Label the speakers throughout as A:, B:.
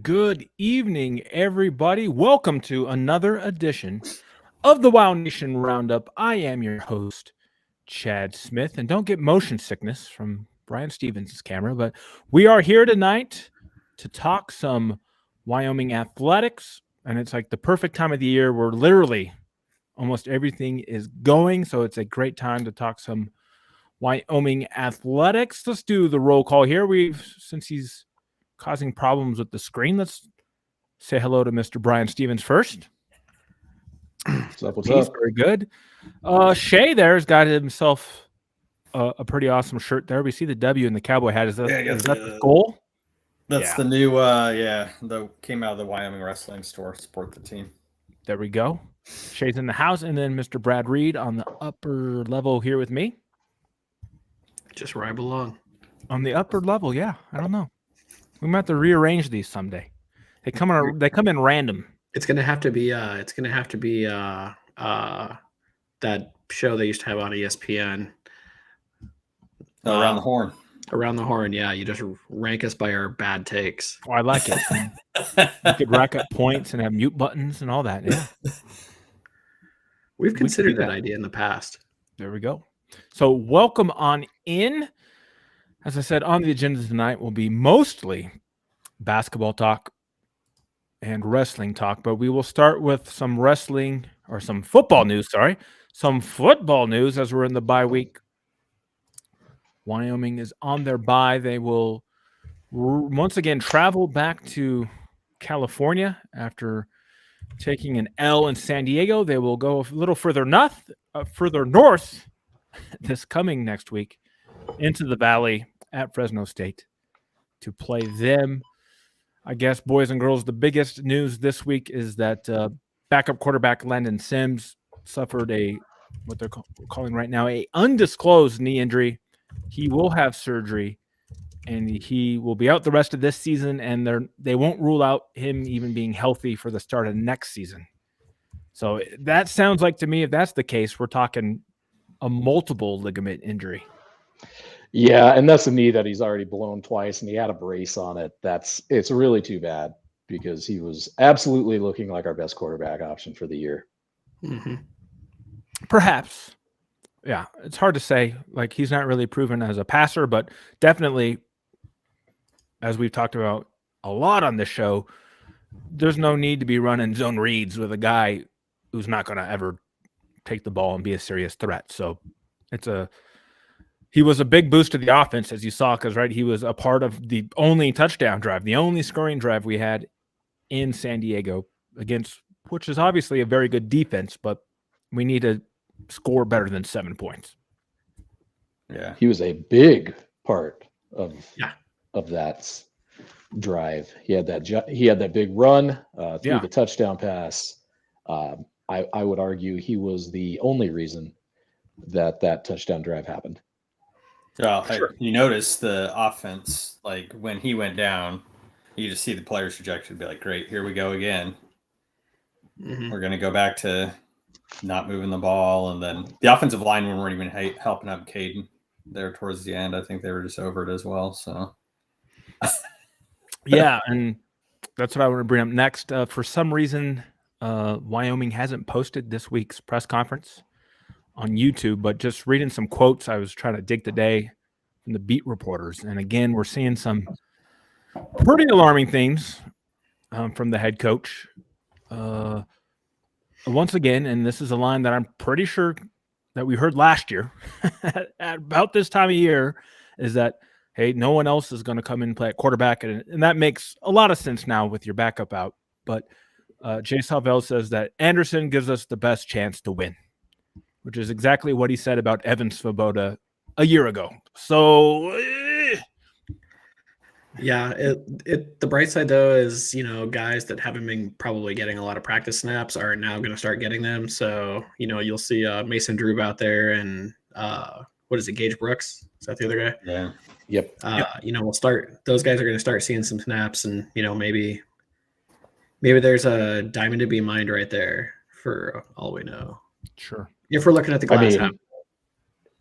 A: Good evening, everybody. Welcome to another edition of the WyoNation Roundup. I am your host, Chad Smith, and don't get motion sickness from Brian Stevens' camera, but we are here tonight to talk some Wyoming athletics, and it's like the perfect time of the year where literally almost everything is going, so it's a great time to talk some Wyoming athletics. Let's do the roll call here. Since he's causing problems with the screen, let's say hello to Mr. Brian Stevens first.
B: What's up? What's up?
A: Very good. Shay there's got himself a pretty awesome shirt there. We see the W in the cowboy hat. Is that the goal?
C: That's the new that came out of the Wyoming wrestling store. Support the team.
A: There we go. Shay's in the house, and then Mr. Brad Reed on the upper level here with me.
D: Just where I belong.
A: On the upper level, yeah. I don't know. We might have to rearrange these someday. They come in random.
D: It's gonna have to be that show they used to have on ESPN.
C: Around the horn.
D: Around the horn, yeah. You just rank us by our bad takes.
A: Oh, I like it. You could rack up points and have mute buttons and all that. Yeah.
D: We've considered that idea in the past.
A: There we go. So welcome on in. As I said, on the agenda tonight will be mostly basketball talk and wrestling talk, but we will start with some football news, some football news as we're in the bye week. Wyoming is on their bye. They will once again travel back to California after taking an L in San Diego. They will go a little further north this coming next week into the Valley at Fresno State to play them. I guess, boys and girls, the biggest news this week is that backup quarterback Landon Sims suffered what they're calling right now a undisclosed knee injury. He will have surgery, and he will be out the rest of this season, and they won't rule out him even being healthy for the start of next season. So that sounds like, to me, if that's the case, we're talking a multiple ligament injury.
B: Yeah, and that's a knee that he's already blown twice, and he had a brace on it. It's really too bad because he was absolutely looking like our best quarterback option for the year.
D: Mm-hmm.
A: Perhaps. Yeah, it's hard to say. Like, he's not really proven as a passer, but definitely, as we've talked about a lot on this show, there's no need to be running zone reads with a guy who's not going to ever take the ball and be a serious threat. So he was a big boost to the offense, as you saw, because he was a part of the only touchdown drive, the only scoring drive we had in San Diego which is obviously a very good defense, but we need to score better than 7 points.
B: Yeah, he was a big part of that drive. He had that big run through the touchdown pass. I would argue he was the only reason that touchdown drive happened.
C: Well, sure. You notice the offense, like when he went down, you just see the players' trajectory be like, great, here we go again. Mm-hmm. We're going to go back to not moving the ball. And then the offensive linemen weren't even helping up Caden there towards the end. I think they were just over it as well. So,
A: yeah, and that's what I want to bring up next. For some reason, Wyoming hasn't posted this week's press conference on YouTube, but just reading some quotes I was trying to dig today from the beat reporters. And again, we're seeing some pretty alarming things from the head coach. Once again, and this is a line that I'm pretty sure that we heard last year at about this time of year, is that, hey, no one else is going to come in and play at quarterback. And that makes a lot of sense now with your backup out. But Jay Salvell says that Anderson gives us the best chance to win, which is exactly what he said about Evan Svoboda a year ago. So,
D: yeah, the bright side, though, is, guys that haven't been probably getting a lot of practice snaps are now going to start getting them. So, you'll see Mason Drew out there and what is it, Gage Brooks? Is that the other guy?
C: Yeah.
B: Yep.
D: Those guys are going to start seeing some snaps, and, maybe there's a diamond to be mined right there for all we know.
A: Sure.
D: If we're looking at the glass half.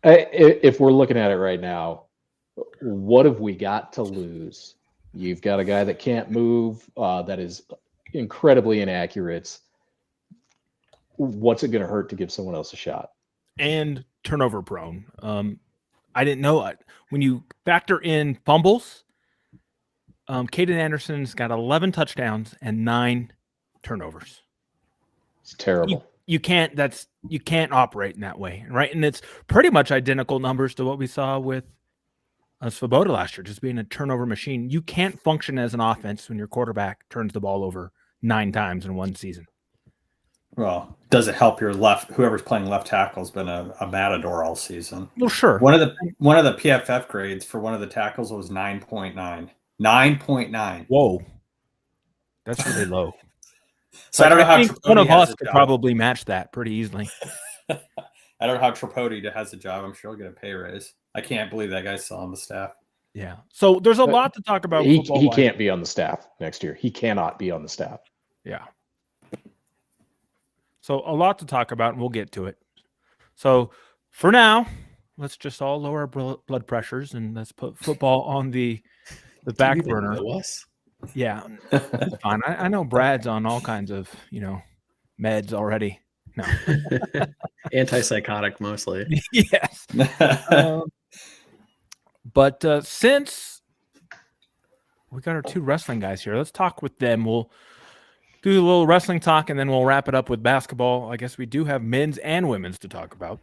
B: If we're looking at it right now, what have we got to lose You've got a guy that can't move, that is incredibly inaccurate. What's it going to hurt to give someone else a shot?
A: And turnover prone. I didn't know when you factor in fumbles. Caden Anderson's got 11 touchdowns and 9 turnovers.
B: It's terrible.
A: You can't operate in that way, right? And it's pretty much identical numbers to what we saw with Svoboda last year, just being a turnover machine. You can't function as an offense when your quarterback turns the ball over 9 times in one season.
C: Well, does it help your whoever's playing left tackle has been a matador all season?
A: Well, sure.
C: One of the PFF grades for one of the tackles was 9.9. 9.9.
A: Whoa. That's really low.
C: So I don't know how
A: one of us could probably match that pretty easily.
C: I don't know how Tripodi has a job. I'm sure he'll get a pay raise. I can't believe that guy's still on the staff.
A: Yeah. So there's a lot to talk about.
B: He can't be on the staff next year. He cannot be on the staff.
A: Yeah. So a lot to talk about, and we'll get to it. So for now, let's just all lower our blood pressures and let's put football on the back burner. Yeah, it's fine. I know Brad's on all kinds of, meds already. No.
D: Antipsychotic mostly.
A: Yes. But since we got our 2 wrestling guys here, let's talk with them. We'll do a little wrestling talk, and then we'll wrap it up with basketball. I guess we do have men's and women's to talk about.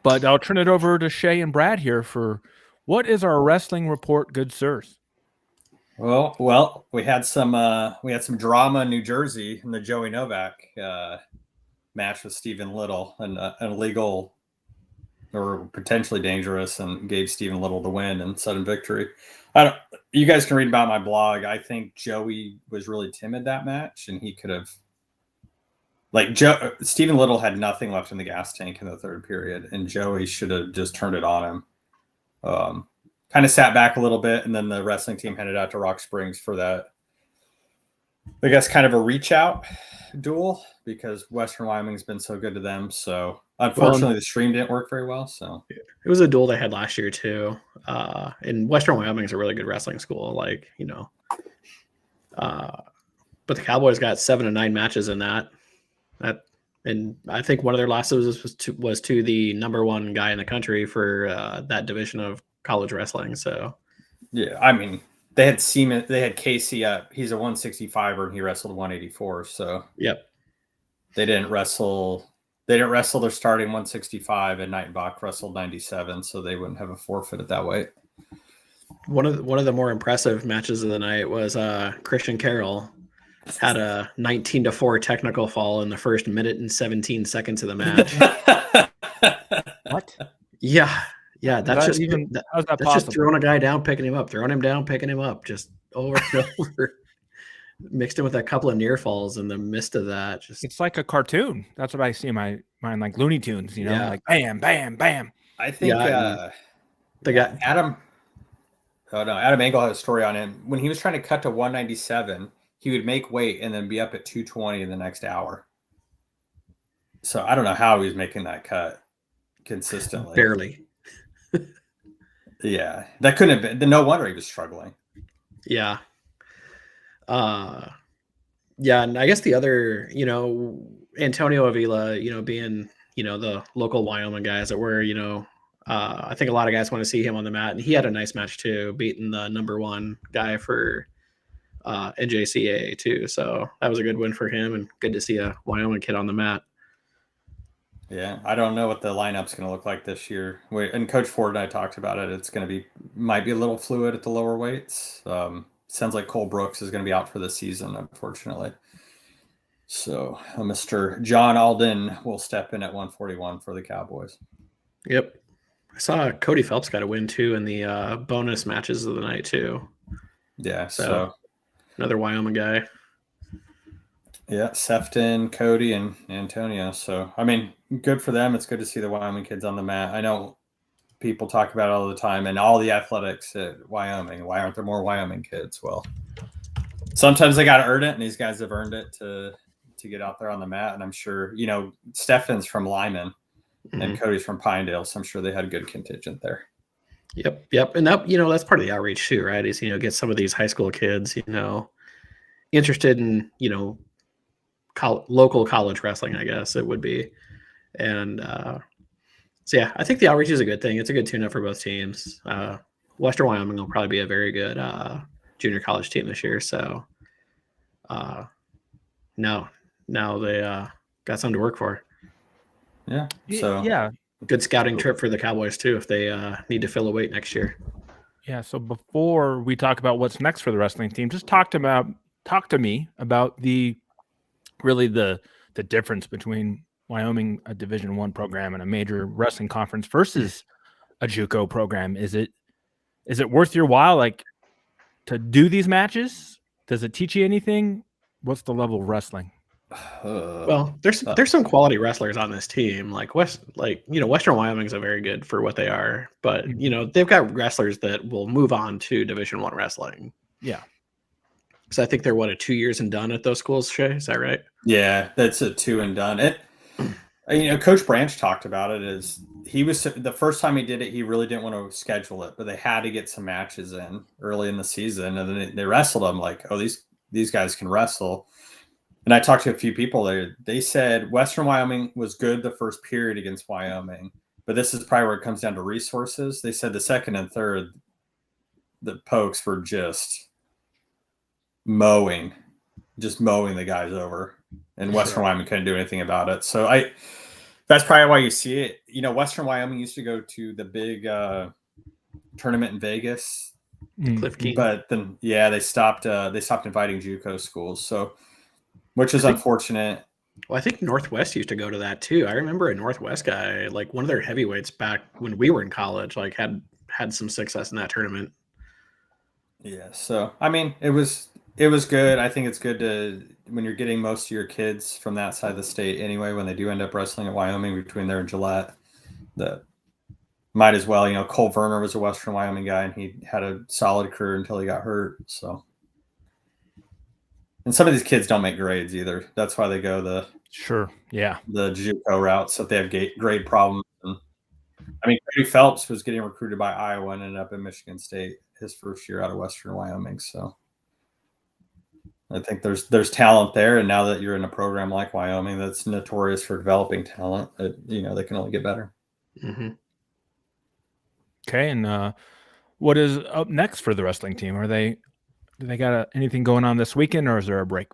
A: But I'll turn it over to Shay and Brad here for what is our wrestling report, good sirs?
C: Well, we had some drama in New Jersey in the Joey Novak match with Stephen Little, and an illegal or potentially dangerous, and gave Stephen Little the win and sudden victory. You guys can read about my blog. I think Joey was really timid that match, and he could have, Stephen Little had nothing left in the gas tank in the third period, and Joey should have just turned it on him. Kind of sat back a little bit, and then the wrestling team headed out to Rock Springs for that, I guess, kind of a reach out duel, because Western Wyoming's been so good to them. So unfortunately, the stream didn't work very well. So
D: it was a duel they had last year too. And Western Wyoming is a really good wrestling school, but the Cowboys got 7 of 9 matches in that, and I think one of their losses was to the number 1 guy in the country for that division of college wrestling. So
C: yeah, I mean, they had Casey up. He's a 165er and he wrestled 184. So
D: yep,
C: they didn't wrestle their starting 165, and Knightenbach wrestled 97, so they wouldn't have a forfeit at that weight.
D: One of the more impressive matches of the night was Christian Carroll had a 19-4 technical fall in the first minute and 17 seconds of the match.
A: What?
D: Yeah, that's just throwing a guy down, picking him up, throwing him down, picking him up, just over and over. Mixed in with a couple of near falls in the midst of that.
A: It's like a cartoon. That's what I see in my mind, like Looney Tunes, like bam, bam, bam.
C: I think the guy Adam Engel had a story on him. When he was trying to cut to 197, he would make weight and then be up at 220 in the next hour. So I don't know how he was making that cut consistently.
D: Barely.
C: Yeah, that couldn't have been. No wonder he was struggling.
D: Yeah. And I guess the other, Antonio Avila, being, the local Wyoming guys that were, I think a lot of guys want to see him on the mat, and he had a nice match too, beating the number 1 guy for NJCAA too. So that was a good win for him, and good to see a Wyoming kid on the mat.
C: Yeah, I don't know what the lineup's going to look like this year. And Coach Ford and I talked about it. It's going to might be a little fluid at the lower weights. Sounds like Cole Brooks is going to be out for the season, unfortunately. So Mr. John Alden will step in at 141 for the Cowboys.
D: Yep. I saw Cody Phelps got a win too in the bonus matches of the night too.
C: Yeah, so
D: another Wyoming guy.
C: Yeah, Sefton, Cody, and Antonio. So, I mean, good for them. It's good to see the Wyoming kids on the mat. I know people talk about it all the time, and all the athletics at Wyoming. Why aren't there more Wyoming kids? Well, sometimes they got to earn it, and these guys have earned it to get out there on the mat. And I'm sure, Stefton's from Lyman, and Cody's from Pinedale, so I'm sure they had a good contingent there.
D: Yep. And that, that's part of the outreach too, right? Is, get some of these high school kids, interested in, local college wrestling, I guess it would be. And so, yeah, I think the outreach is a good thing. It's a good tune-up for both teams. Western Wyoming will probably be a very good junior college team this year. So now they got something to work for.
C: Yeah. So
A: yeah.
D: Good scouting trip for the Cowboys too if they need to fill a weight next year.
A: Yeah. So before we talk about what's next for the wrestling team, just talk to me about the difference between Wyoming, a Division I program, and a major wrestling conference versus a JUCO program. Is it worth your while, like, to do these matches? Does it teach you anything? What's the level of wrestling?
D: Well, there's some quality wrestlers on this team. Western Wyoming's a very good for what they are, but they've got wrestlers that will move on to Division I wrestling.
A: Yeah.
D: So I think they're a 2 years and done at those schools. Shay, is that right?
C: Yeah, that's a 2 and done. Coach Branch talked about it as he was the first time he did it. He really didn't want to schedule it, but they had to get some matches in early in the season, and then they wrestled them like, oh, these guys can wrestle. And I talked to a few people there. They said Western Wyoming was good the first period against Wyoming, but this is probably where it comes down to resources. They said the second and third, the Pokes were just mowing the guys over, and Western Wyoming couldn't do anything about it. So that's probably why you see it. Western Wyoming used to go to the big tournament in Vegas,
D: Cliff King.
C: but then they stopped inviting JUCO schools. So, which is unfortunate.
D: Well, I think Northwest used to go to that too. I remember a Northwest guy, like one of their heavyweights back when we were in college, like had some success in that tournament.
C: Yeah. So, I mean, it was good. I think it's good to, when you're getting most of your kids from that side of the state anyway, when they do end up wrestling at Wyoming between there and Gillette, that might as well. Cole Verner was a Western Wyoming guy, and he had a solid career until he got hurt. So, and some of these kids don't make grades either. That's why they go the JUCO route. So if they have grade problems. And, Cody Phelps was getting recruited by Iowa and ended up in Michigan State his first year out of Western Wyoming. So I think there's talent there, and now that you're in a program like Wyoming that's notorious for developing talent, they can only get better.
D: Mm-hmm.
A: Okay, and what is up next for the wrestling team? Do they got anything going on this weekend, or is there a break?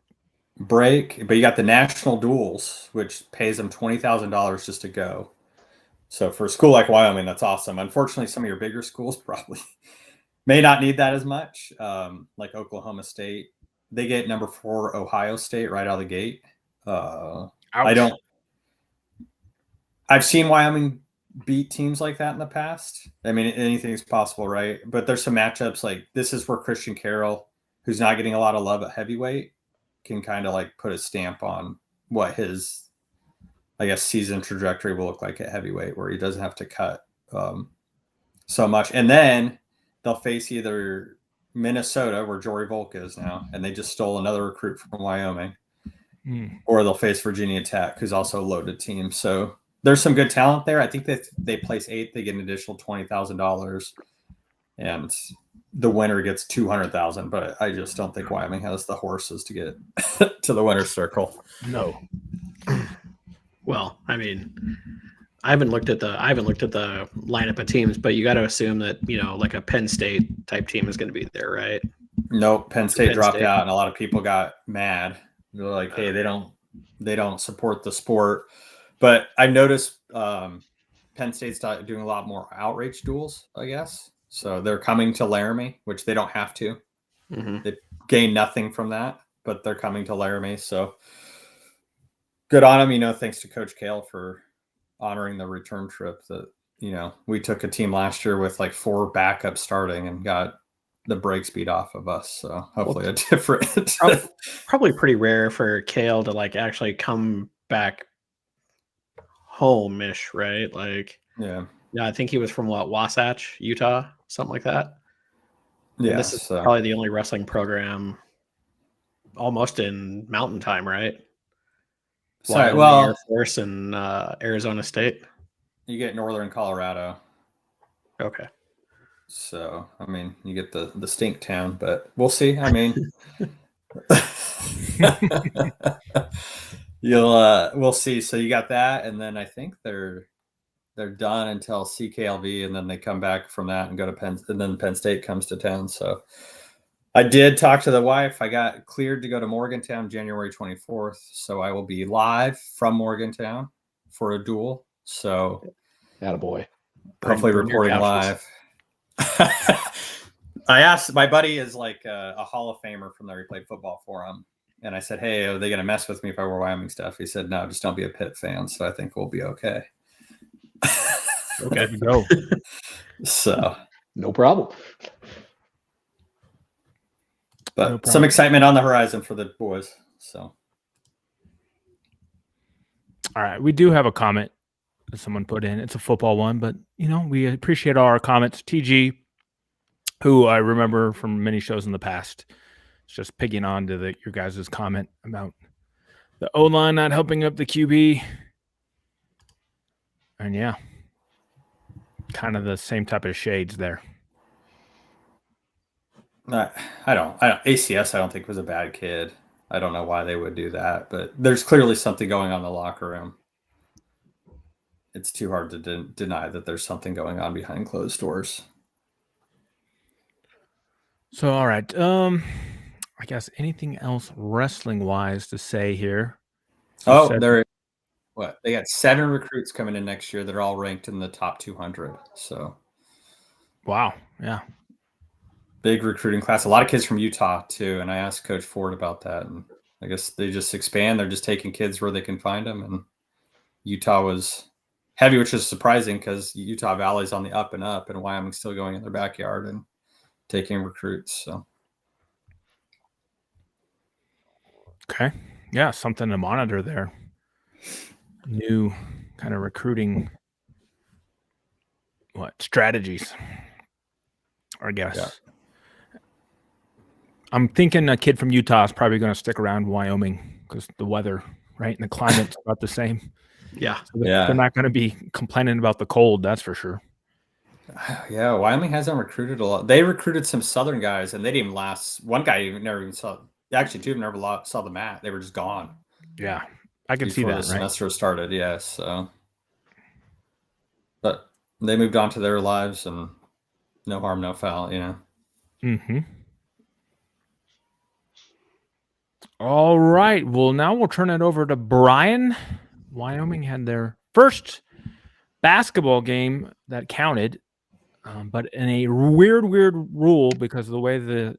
C: But you got the national duels, which pays them $20,000 just to go. So for a school like Wyoming, that's awesome. Unfortunately, some of your bigger schools probably may not need that as much, like Oklahoma State. They get number 4 Ohio State right out of the gate. I've seen Wyoming beat teams like that in the past. Anything's possible, right? But there's some matchups like this is where Christian Carroll, who's not getting a lot of love at heavyweight, can kind of like put a stamp on what his, I guess, season trajectory will look like at heavyweight, where he doesn't have to cut so much. And then they'll face either Minnesota, where Jory Volk is now, and they just stole another recruit from Wyoming, or they'll face Virginia Tech, who's also a loaded team. So there's some good talent there. I think that they place 8th, they get an additional $20,000, and the winner gets $200,000. But I just don't think Wyoming has the horses to get to the winner's circle.
A: No.
D: Well, I haven't looked at the lineup of teams, but you got to assume that like a Penn State type team is going to be there, right?
C: Nope, Penn State dropped out, and a lot of people got mad. They're like, "Hey, they don't support the sport." But I noticed Penn State's doing a lot more outreach duels, I guess. So they're coming to Laramie, which they don't have to.
D: Mm-hmm.
C: They gain nothing from that, but they're coming to Laramie. So good on them, thanks to Coach Kale for honoring the return trip. That we took a team last year with like 4 backups starting and got the brakes beat off of us. So hopefully a different
D: probably pretty rare for Kale to like actually come back home-ish, right? Like I think he was from Wasatch, Utah, something like that. Yeah, and this is probably the only wrestling program almost in Mountain Time, right? Air Force and Arizona State.
C: You get Northern Colorado.
D: Okay.
C: So, I mean, you get the stink town, but we'll see. I mean, we'll see. So you got that, and then I think they're done until CKLV, and then they come back from that and go to Penn, and then Penn State comes to town. So I did talk to the wife. I got cleared to go to Morgantown January 24th. So I will be live from Morgantown for a duel. So
B: attaboy.
C: Hopefully reporting live. I asked, my buddy is like a Hall of Famer from there. He played football for him. And I said, hey, are they going to mess with me if I wear Wyoming stuff? He said, no, just don't be a Pitt fan. So I think we'll be okay.
A: Okay, we go.
C: So
B: no problem.
C: But some excitement on the horizon for the boys. So,
A: all right, we do have a comment that someone put in. It's a football one, but we appreciate all our comments. TG, who I remember from many shows in the past, it's just pigging on to your guys' comment about the O-line not helping up the QB. And yeah, kind of the same type of shades there.
C: I don't ACS I don't think was a bad kid. I don't know why they would do that, but there's clearly something going on in the locker room. It's too hard to deny that there's something going on behind closed doors.
A: So, all right. I guess anything else wrestling wise to say here?
C: They got 7 recruits coming in next year that are all ranked in the top 200. So,
A: wow, yeah,
C: big recruiting class. A lot of kids from Utah too. And I asked Coach Ford about that, and I guess they just expand. They're just taking kids where they can find them, and Utah was heavy, which is surprising because Utah Valley's on the up and up, and Wyoming's still going in their backyard and taking recruits. So,
A: okay, yeah, something to monitor there. New kind of recruiting strategies, I guess. Yeah. I'm thinking a kid from Utah is probably going to stick around Wyoming because the weather, right, and the climate's about the same.
D: Yeah,
A: so they're not going to be complaining about the cold, that's for sure.
C: Yeah, Wyoming hasn't recruited a lot. They recruited some Southern guys, and they didn't even last. One guy never even saw. Actually, 2 of them never saw the mat. They were just gone.
A: Yeah, I can see that.
C: Before the semester started, yes. So, but they moved on to their lives, and no harm, no foul.
A: Mm-hmm. All right. Well, now we'll turn it over to Brian. Wyoming had their first basketball game that counted, but in a weird rule because of the way the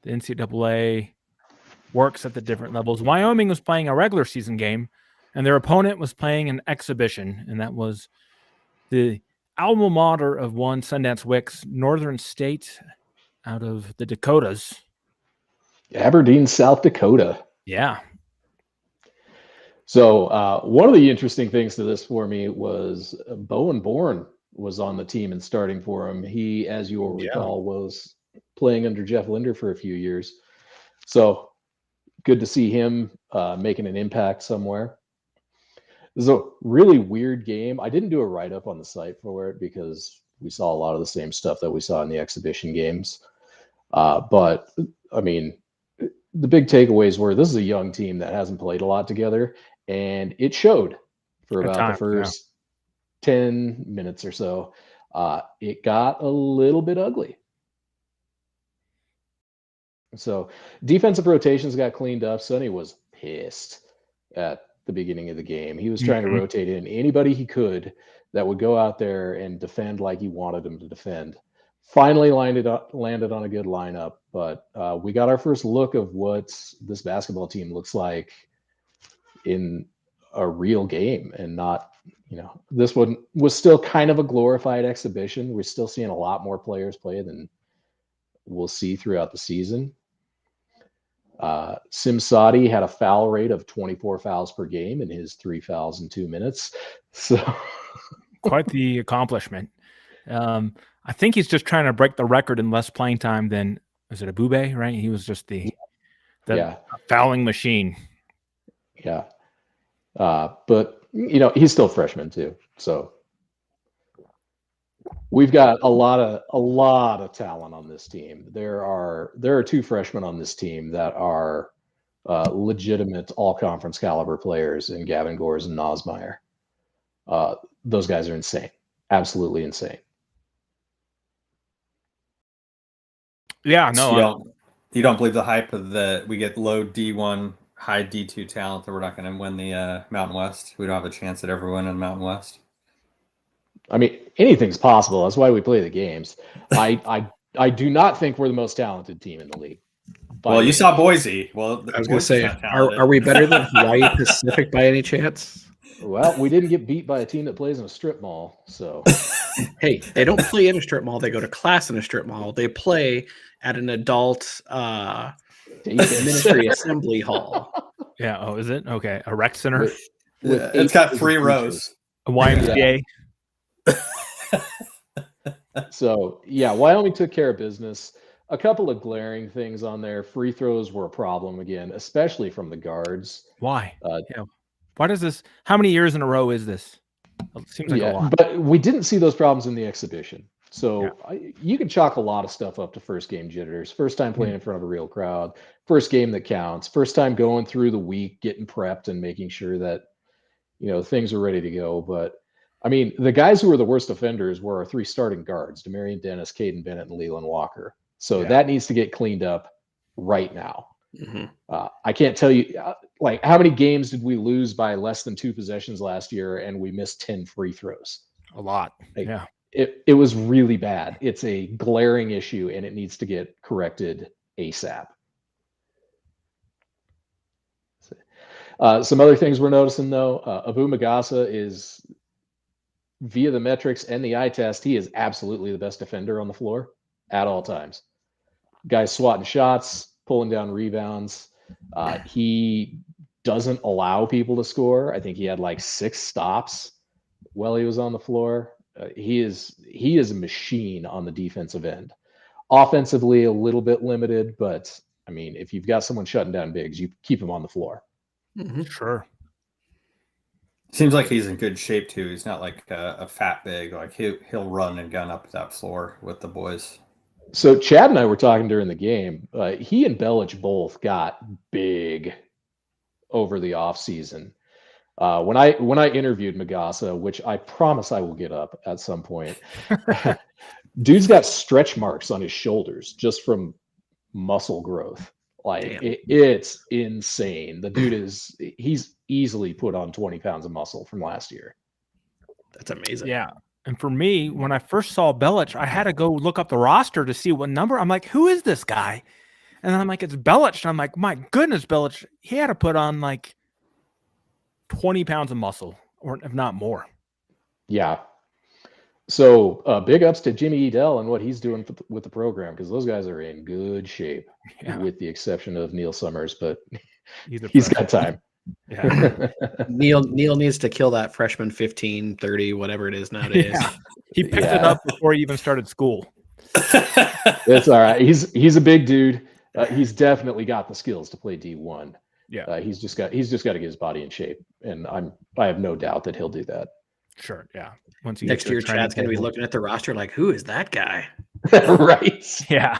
A: NCAA works at the different levels. Wyoming was playing a regular season game, and their opponent was playing an exhibition, and that was the alma mater of one Sundance Wicks, Northern State, out of the Dakotas.
B: Aberdeen, South Dakota.
A: Yeah.
B: So one of the interesting things to this for me was Bowen Bourne was on the team and starting for him. He, as you will recall, was playing under Jeff Linder for a few years. So good to see him making an impact somewhere. This is a really weird game. I didn't do a write-up on the site for it because we saw a lot of the same stuff that we saw in the exhibition games. But, I mean, the big takeaways were this is a young team that hasn't played a lot together, and it showed for about the first 10 minutes or so. It got a little bit ugly. So defensive rotations got cleaned up. Sonny was pissed at the beginning of the game. He was trying to rotate in anybody he could that would go out there and defend like he wanted them to defend. Finally landed on a good lineup, but we got our first look of what this basketball team looks like in a real game, and not, this one was still kind of a glorified exhibition. We're still seeing a lot more players play than we'll see throughout the season. Sim Sadi had a foul rate of 24 fouls per game in his 3 fouls in 2 minutes. So
A: quite the accomplishment. I think he's just trying to break the record in less playing time than, is it Abube, right? He was just the fouling machine.
B: Yeah. But he's still a freshman too. So We've got a lot of talent on this team. There are 2 freshmen on this team that are legitimate all-conference caliber players in Gavin Gores and Nosmeyer. Those guys are insane, absolutely insane.
A: Yeah, no,
C: you don't believe the hype of we get low D1, high D2 talent that we're not going to win the Mountain West. We don't have a chance at ever winning the Mountain West.
B: I mean, anything's possible. That's why we play the games. I do not think we're the most talented team in the league.
C: Well, you saw Boise. Well,
D: I was going to say, are we better than Hawaii Pacific by any chance?
B: Well, we didn't get beat by a team that plays in a strip mall, so.
D: Hey, they don't play in a strip mall. They go to class in a strip mall. They play at an adult ministry assembly hall.
A: Yeah. Oh, is it? Okay. A rec center.
C: It's got 3 rows.
A: A YMCA.
B: So, yeah, Wyoming took care of business. A couple of glaring things on there. Free throws were a problem again, especially from the guards.
A: Why? Why does this? How many years in a row is this? It seems like a lot.
B: But we didn't see those problems in the exhibition. So you can chalk a lot of stuff up to first game jitters. First time playing in front of a real crowd. First game that counts. First time going through the week, getting prepped and making sure that, things are ready to go. But, I mean, the guys who were the worst offenders were our 3 starting guards, Demarion Dennis, Caden Bennett, and Leland Walker. So that needs to get cleaned up right now.
D: Mm-hmm.
B: I can't tell you, how many games did we lose by less than 2 possessions last year and we missed 10 free throws?
A: A lot.
B: It was really bad. It's a glaring issue and it needs to get corrected ASAP. Some other things we're noticing, though, Abu Magasa is, via the metrics and the eye test, he is absolutely the best defender on the floor at all times. Guys swatting shots, pulling down rebounds. He doesn't allow people to score. I think he had 6 stops while he was on the floor. He is a machine on the defensive end. Offensively, a little bit limited, but I mean, if you've got someone shutting down bigs, you keep him on the floor.
D: Mm-hmm.
A: Sure.
C: Seems like he's in good shape too. He's not like a fat big. Like he'll run and gun up that floor with the boys.
B: So Chad and I were talking during the game. He and Belich both got big over the offseason. When I interviewed Magasa, which I promise I will get up at some point, dude's got stretch marks on his shoulders just from muscle growth. It's insane. The dude he's easily put on 20 pounds of muscle from last year.
D: That's amazing.
A: Yeah. And for me, when I first saw Belich, I had to go look up the roster to see what number. I'm like, who is this guy? And then I'm like, it's Belich. And I'm like, my goodness, Belich. He had to put on 20 pounds of muscle, or if not more.
B: Yeah. So big ups to Jimmy Edel and what he's doing with the program, because those guys are in good shape, with the exception of Neil Summers, but he's got time.
A: Yeah.
D: Neil needs to kill that freshman 15, 30, whatever it is nowadays.
A: Yeah. He picked it up before he even started school.
B: It's all right. He's a big dude. He's definitely got the skills to play D1.
A: Yeah.
B: He's just got to get his body in shape, and I have no doubt that he'll do that.
A: Sure. Yeah.
D: Once next year, Chad's going to be looking at the roster like, who is that guy?
B: Right.
A: Yeah.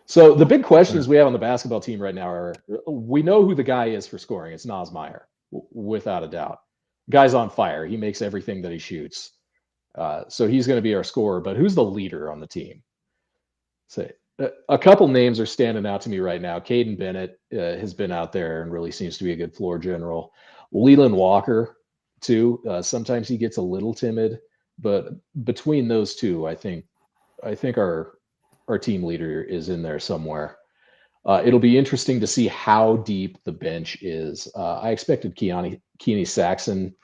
B: So the big questions we have on the basketball team right now are, we know who the guy is for scoring. It's Nosmeyer, without a doubt. Guy's on fire. He makes everything that he shoots. So he's going to be our scorer. But who's the leader on the team? So a couple names are standing out to me right now. Caden Bennett has been out there and really seems to be a good floor general. Leland Walker, too. Sometimes he gets a little timid, but between those two, I think our team leader is in there somewhere. It'll be interesting to see how deep the bench is. I expected Keeney Saxon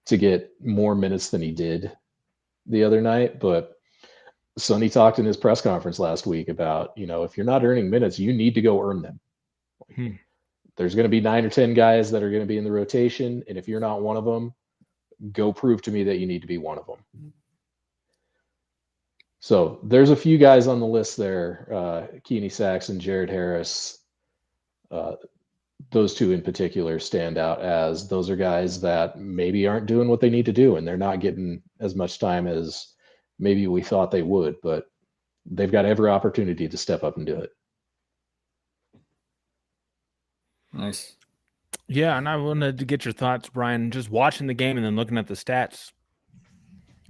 B: to get more minutes than he did the other night, but Sonny talked in his press conference last week about, if you're not earning minutes, you need to go earn them. There's going to be 9 or 10 guys that are going to be in the rotation, and if you're not one of them, go prove to me that you need to be one of them. So there's a few guys on the list there. Keeney Saxon, Jared Harris, those two in particular stand out as those are guys that maybe aren't doing what they need to do, and they're not getting as much time as maybe we thought they would, but they've got every opportunity to step up and do it.
C: Nice.
A: Yeah, and I wanted to get your thoughts, Brian, just watching the game and then looking at the stats.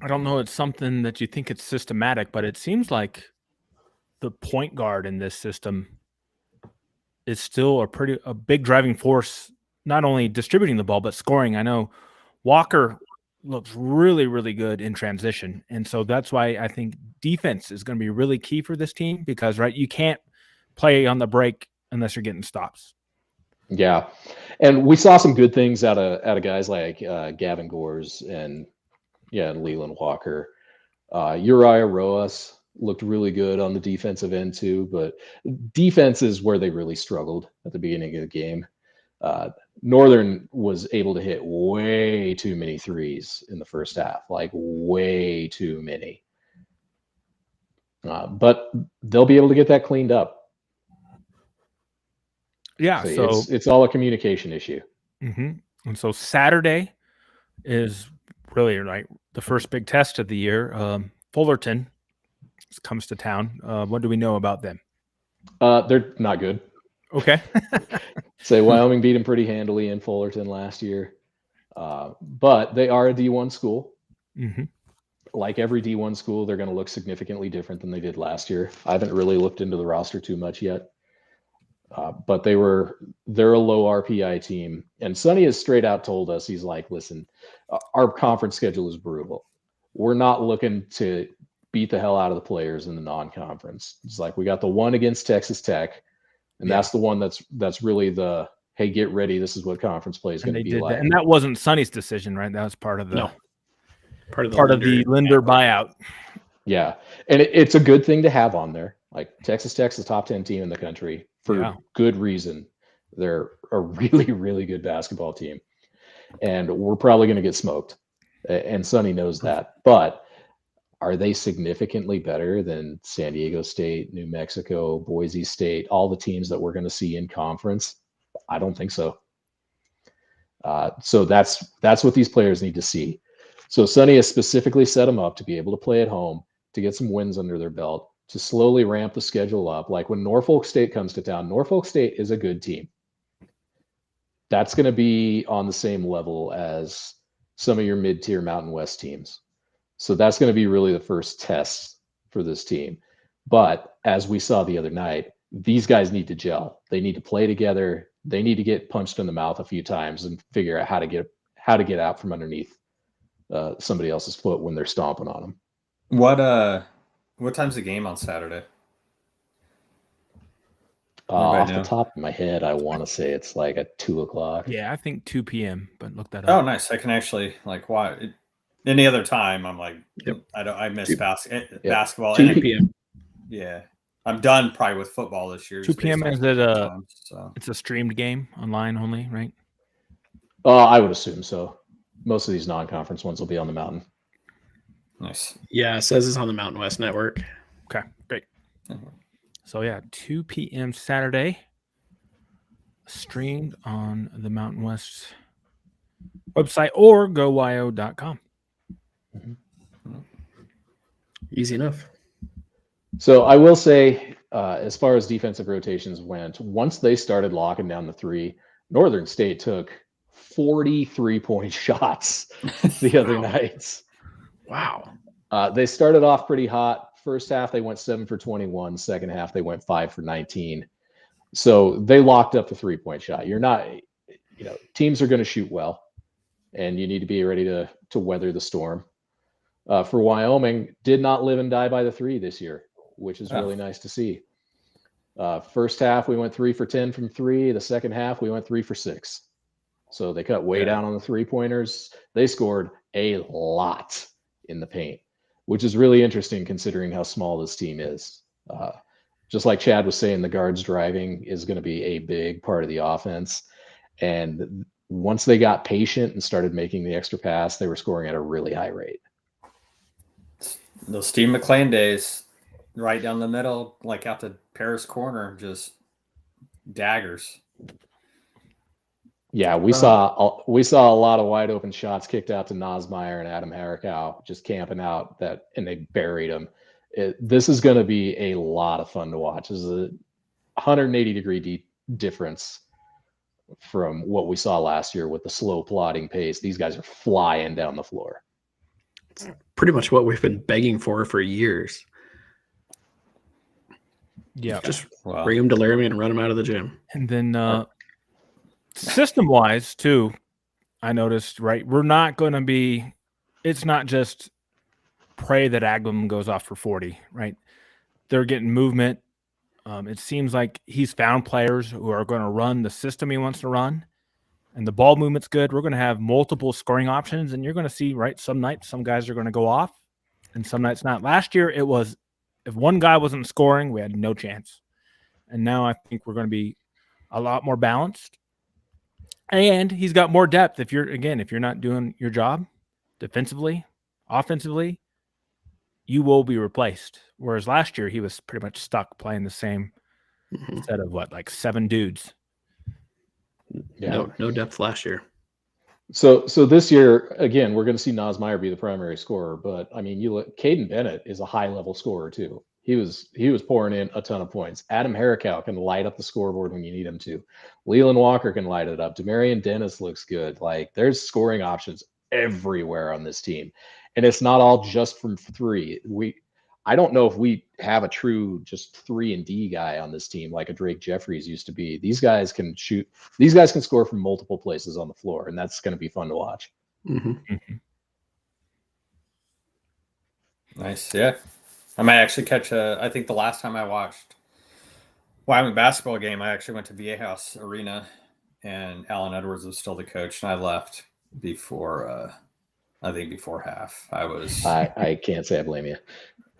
A: I don't know, it's something that you think it's systematic, but it seems like the point guard in this system is still a big driving force, not only distributing the ball, but scoring. I know Walker looks really, really good in transition. And so that's why I think defense is going to be really key for this team because, right, you can't play on the break unless you're getting stops.
B: Yeah. And we saw some good things out of guys like Gavin Gores and Leland Walker. Uriah Roas looked really good on the defensive end too, but defense is where they really struggled at the beginning of the game. Northern was able to hit way too many threes in the first half, like way too many. But they'll be able to get that cleaned up.
A: Yeah,
B: so it's all a communication issue.
A: Mm-hmm. And so Saturday is really like the first big test of the year. Fullerton comes to town. What do we know about them?
B: They're not good.
A: Okay.
B: Wyoming beat them pretty handily in Fullerton last year. But they are a D1 school.
A: Mm-hmm. Like
B: every D1 school, they're going to look significantly different than they did last year. I haven't really looked into the roster too much yet. But they're a low RPI team. And Sonny has straight out told us, he's like, listen, our conference schedule is brutal. We're not looking to beat the hell out of the players in the non-conference. It's like we got the one against Texas Tech, and that's the one that's really the, hey, get ready. This is what conference play is going to be like.
A: And that wasn't Sonny's decision, right? That was part of the
D: part of
A: the Linder buyout.
B: Yeah, and it's a good thing to have on there. Like Texas Tech's the top 10 team in the country for good reason. They're a really, really good basketball team, and we're probably going to get smoked. And Sonny knows that. But are they significantly better than San Diego State, New Mexico, Boise State, all the teams that we're going to see in conference? I don't think so. So that's what these players need to see. So Sonny has specifically set them up to be able to play at home, to get some wins under their belt, to slowly ramp the schedule up. Like when Norfolk State comes to town, Norfolk State is a good team. That's going to be on the same level as some of your mid-tier Mountain West teams. So that's going to be really the first test for this team. But as we saw the other night, these guys need to gel. They need to play together. They need to get punched in the mouth a few times and figure out how to get out from underneath somebody else's foot when they're stomping on them.
C: What time's the game on Saturday?
B: Off the top of my head, I want to say it's like at 2:00.
A: Yeah, I think 2 p.m. But look that up.
C: Oh, nice! I can actually any other time. I'm like, I miss basketball.
D: 2 p.m.
C: Yeah, I'm done probably with football this year.
A: 2 p.m. is it it's a streamed game online only, right?
B: I would assume so. Most of these non-conference ones will be on the mountain.
C: Nice.
D: Yeah, it says it's on the Mountain West Network.
A: Okay, great. So 2 p.m. Saturday, streamed on the Mountain West website or gowyo.com.
B: Mm-hmm.
D: Easy enough.
B: So I will say, as far as defensive rotations went, once they started locking down the three, Northern State took 43-point shots the other nights.
D: Wow.
B: They started off pretty hot. First half, they went 7 for 21. Second half, they went 5 for 19. So they locked up the 3-point shot. You're not, teams are going to shoot well, and you need to be ready to weather the storm. For Wyoming, did not live and die by the three this year, which is really nice to see. First half, we went 3 for 10 from three. The second half, we went 3 for 6. So they cut way down on the 3-pointers. They scored a lot in the paint, which is really interesting considering how small this team is. Just like Chad was saying, the guards driving is going to be a big part of the offense. And once they got patient and started making the extra pass, they were scoring at a really high rate.
C: Those Steve McLean days, right down the middle, like out the Paris corner, just daggers.
B: Yeah, we saw a lot of wide open shots kicked out to Nosmeyer and Adam Harricow just camping out and they buried him. This is going to be a lot of fun to watch. This is a 180-degree difference from what we saw last year with the slow plodding pace. These guys are flying down the floor.
D: It's pretty much what we've been begging for years.
A: Yeah,
D: just bring them to Laramie and run them out of the gym.
A: And then system-wise too, I noticed, right? We're not going to be. It's not just pray that Agum goes off for 40, right? They're getting movement. It seems like he's found players who are going to run the system he wants to run, and the ball movement's good. We're going to have multiple scoring options, and you're going to see, right, some nights some guys are going to go off, and some nights not. Last year, it was if one guy wasn't scoring, we had no chance. And now I think we're going to be a lot more balanced. And he's got more depth. If you're not doing your job defensively, offensively, you will be replaced. Whereas last year he was pretty much stuck playing the same set of 7 dudes.
D: Yeah. No depth last year.
B: So this year, again, we're going to see Nosmeyer be the primary scorer. But I mean, you look, Caden Bennett is a high-level scorer too. He was pouring in a ton of points. Adam Harricow can light up the scoreboard when you need him to. Leland Walker can light it up. Demarion Dennis looks good. There's scoring options everywhere on this team, and it's not all just from 3. I don't know if we have a true just 3 and D guy on this team like a Drake Jeffries used to be. These guys can shoot. These guys can score from multiple places on the floor, and that's going to be fun to watch.
C: Nice, yeah. I might actually catch I think the last time I watched Wyoming basketball game, I actually went to VA House Arena, and Alan Edwards was still the coach, and I left before half.
B: I can't say I blame you.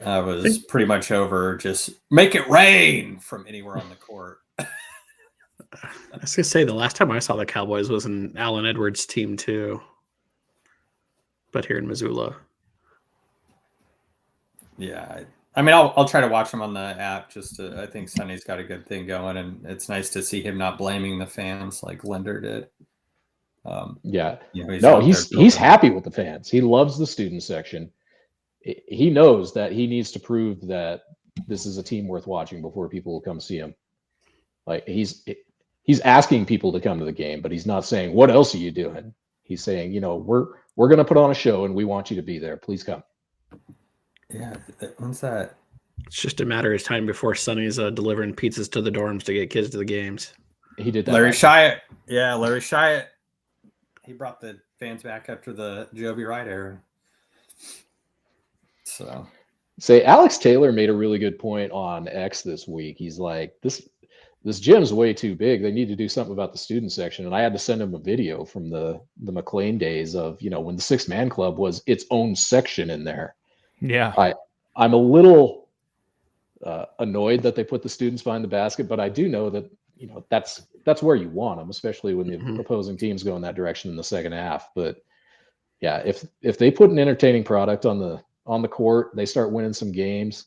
C: I was pretty much over just make it rain from anywhere on the court.
D: I was going to say the last time I saw the Cowboys was an Alan Edwards team too, but here in Missoula.
C: Yeah, I mean, I'll try to watch him on the app. I think Sonny's got a good thing going, and it's nice to see him not blaming the fans like Linder did.
B: He's happy with the fans. He loves the student section. He knows that he needs to prove that this is a team worth watching before people will come see him. He's asking people to come to the game, but he's not saying, "What else are you doing?" He's saying, we're going to put on a show and we want you to be there. Please come.
C: Yeah, when's that?
D: It's just a matter of time before Sonny's delivering pizzas to the dorms to get kids to the games.
B: He did that.
C: Larry Shyatt. Yeah, Larry Shyatt. He brought the fans back after the Joby Wright era. So,
B: Alex Taylor made a really good point on X this week. He's like, this gym's way too big. They need to do something about the student section. And I had to send him a video from the McLean days of, when the 6-man club was its own section in there.
A: Yeah.
B: I'm a little annoyed that they put the students behind the basket, but I do know that, that's where you want them, especially when the opposing teams go in that direction in the second half. But yeah, if they put an entertaining product on the court, they start winning some games.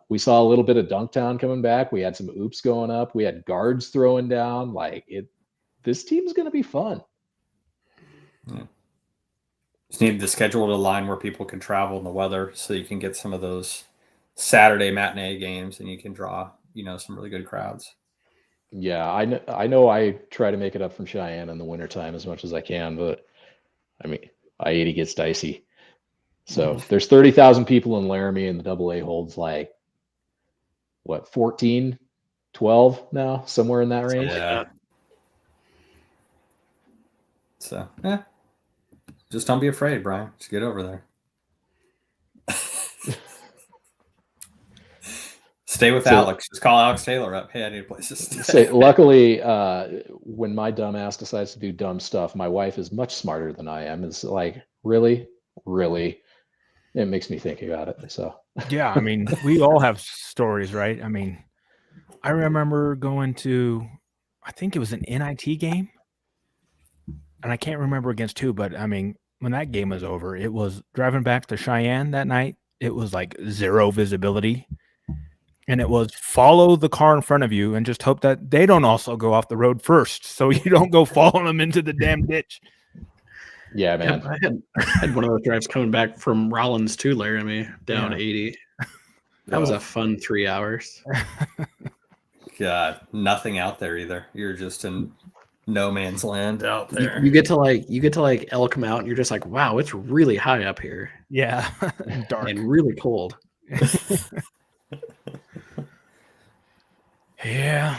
B: We saw a little bit of Dunktown coming back. We had some oops going up. We had guards throwing down. This team's going to be fun.
C: Yeah. Just need the schedule to align where people can travel in the weather, so you can get some of those Saturday matinee games, and you can draw, some really good crowds.
B: Yeah, I know. I try to make it up from Cheyenne in the wintertime as much as I can, but I mean, I-80 gets dicey. So there's 30,000 people in Laramie, and the AA holds 14, 12 now, somewhere in that range.
C: Yeah. So, yeah. Just don't be afraid, Brian. Just get over there. Stay with Alex. Just call Alex Taylor up. Hey, I need a place to stay.
B: Luckily, when my dumb ass decides to do dumb stuff, my wife is much smarter than I am. It's like, really? It makes me think about it. So
A: yeah, I mean, we all have stories, right? I mean, I remember going to, I think it was an NIT game, and I can't remember against who, but I mean, when that game was over, it was driving back to Cheyenne that night. It was 0 visibility, And it was follow the car in front of you and just hope that they don't also go off the road first, so you don't go following them into the damn ditch.
B: Yeah, man.
D: I had one of those drives coming back from Rollins to Laramie down 80. That was a fun 3 hours.
C: God, nothing out there either. You're just in no man's land out there.
D: You get to like Elk Mountain. You're just like, wow, it's really high up here.
A: Yeah, dark
D: and really cold.
A: Yeah.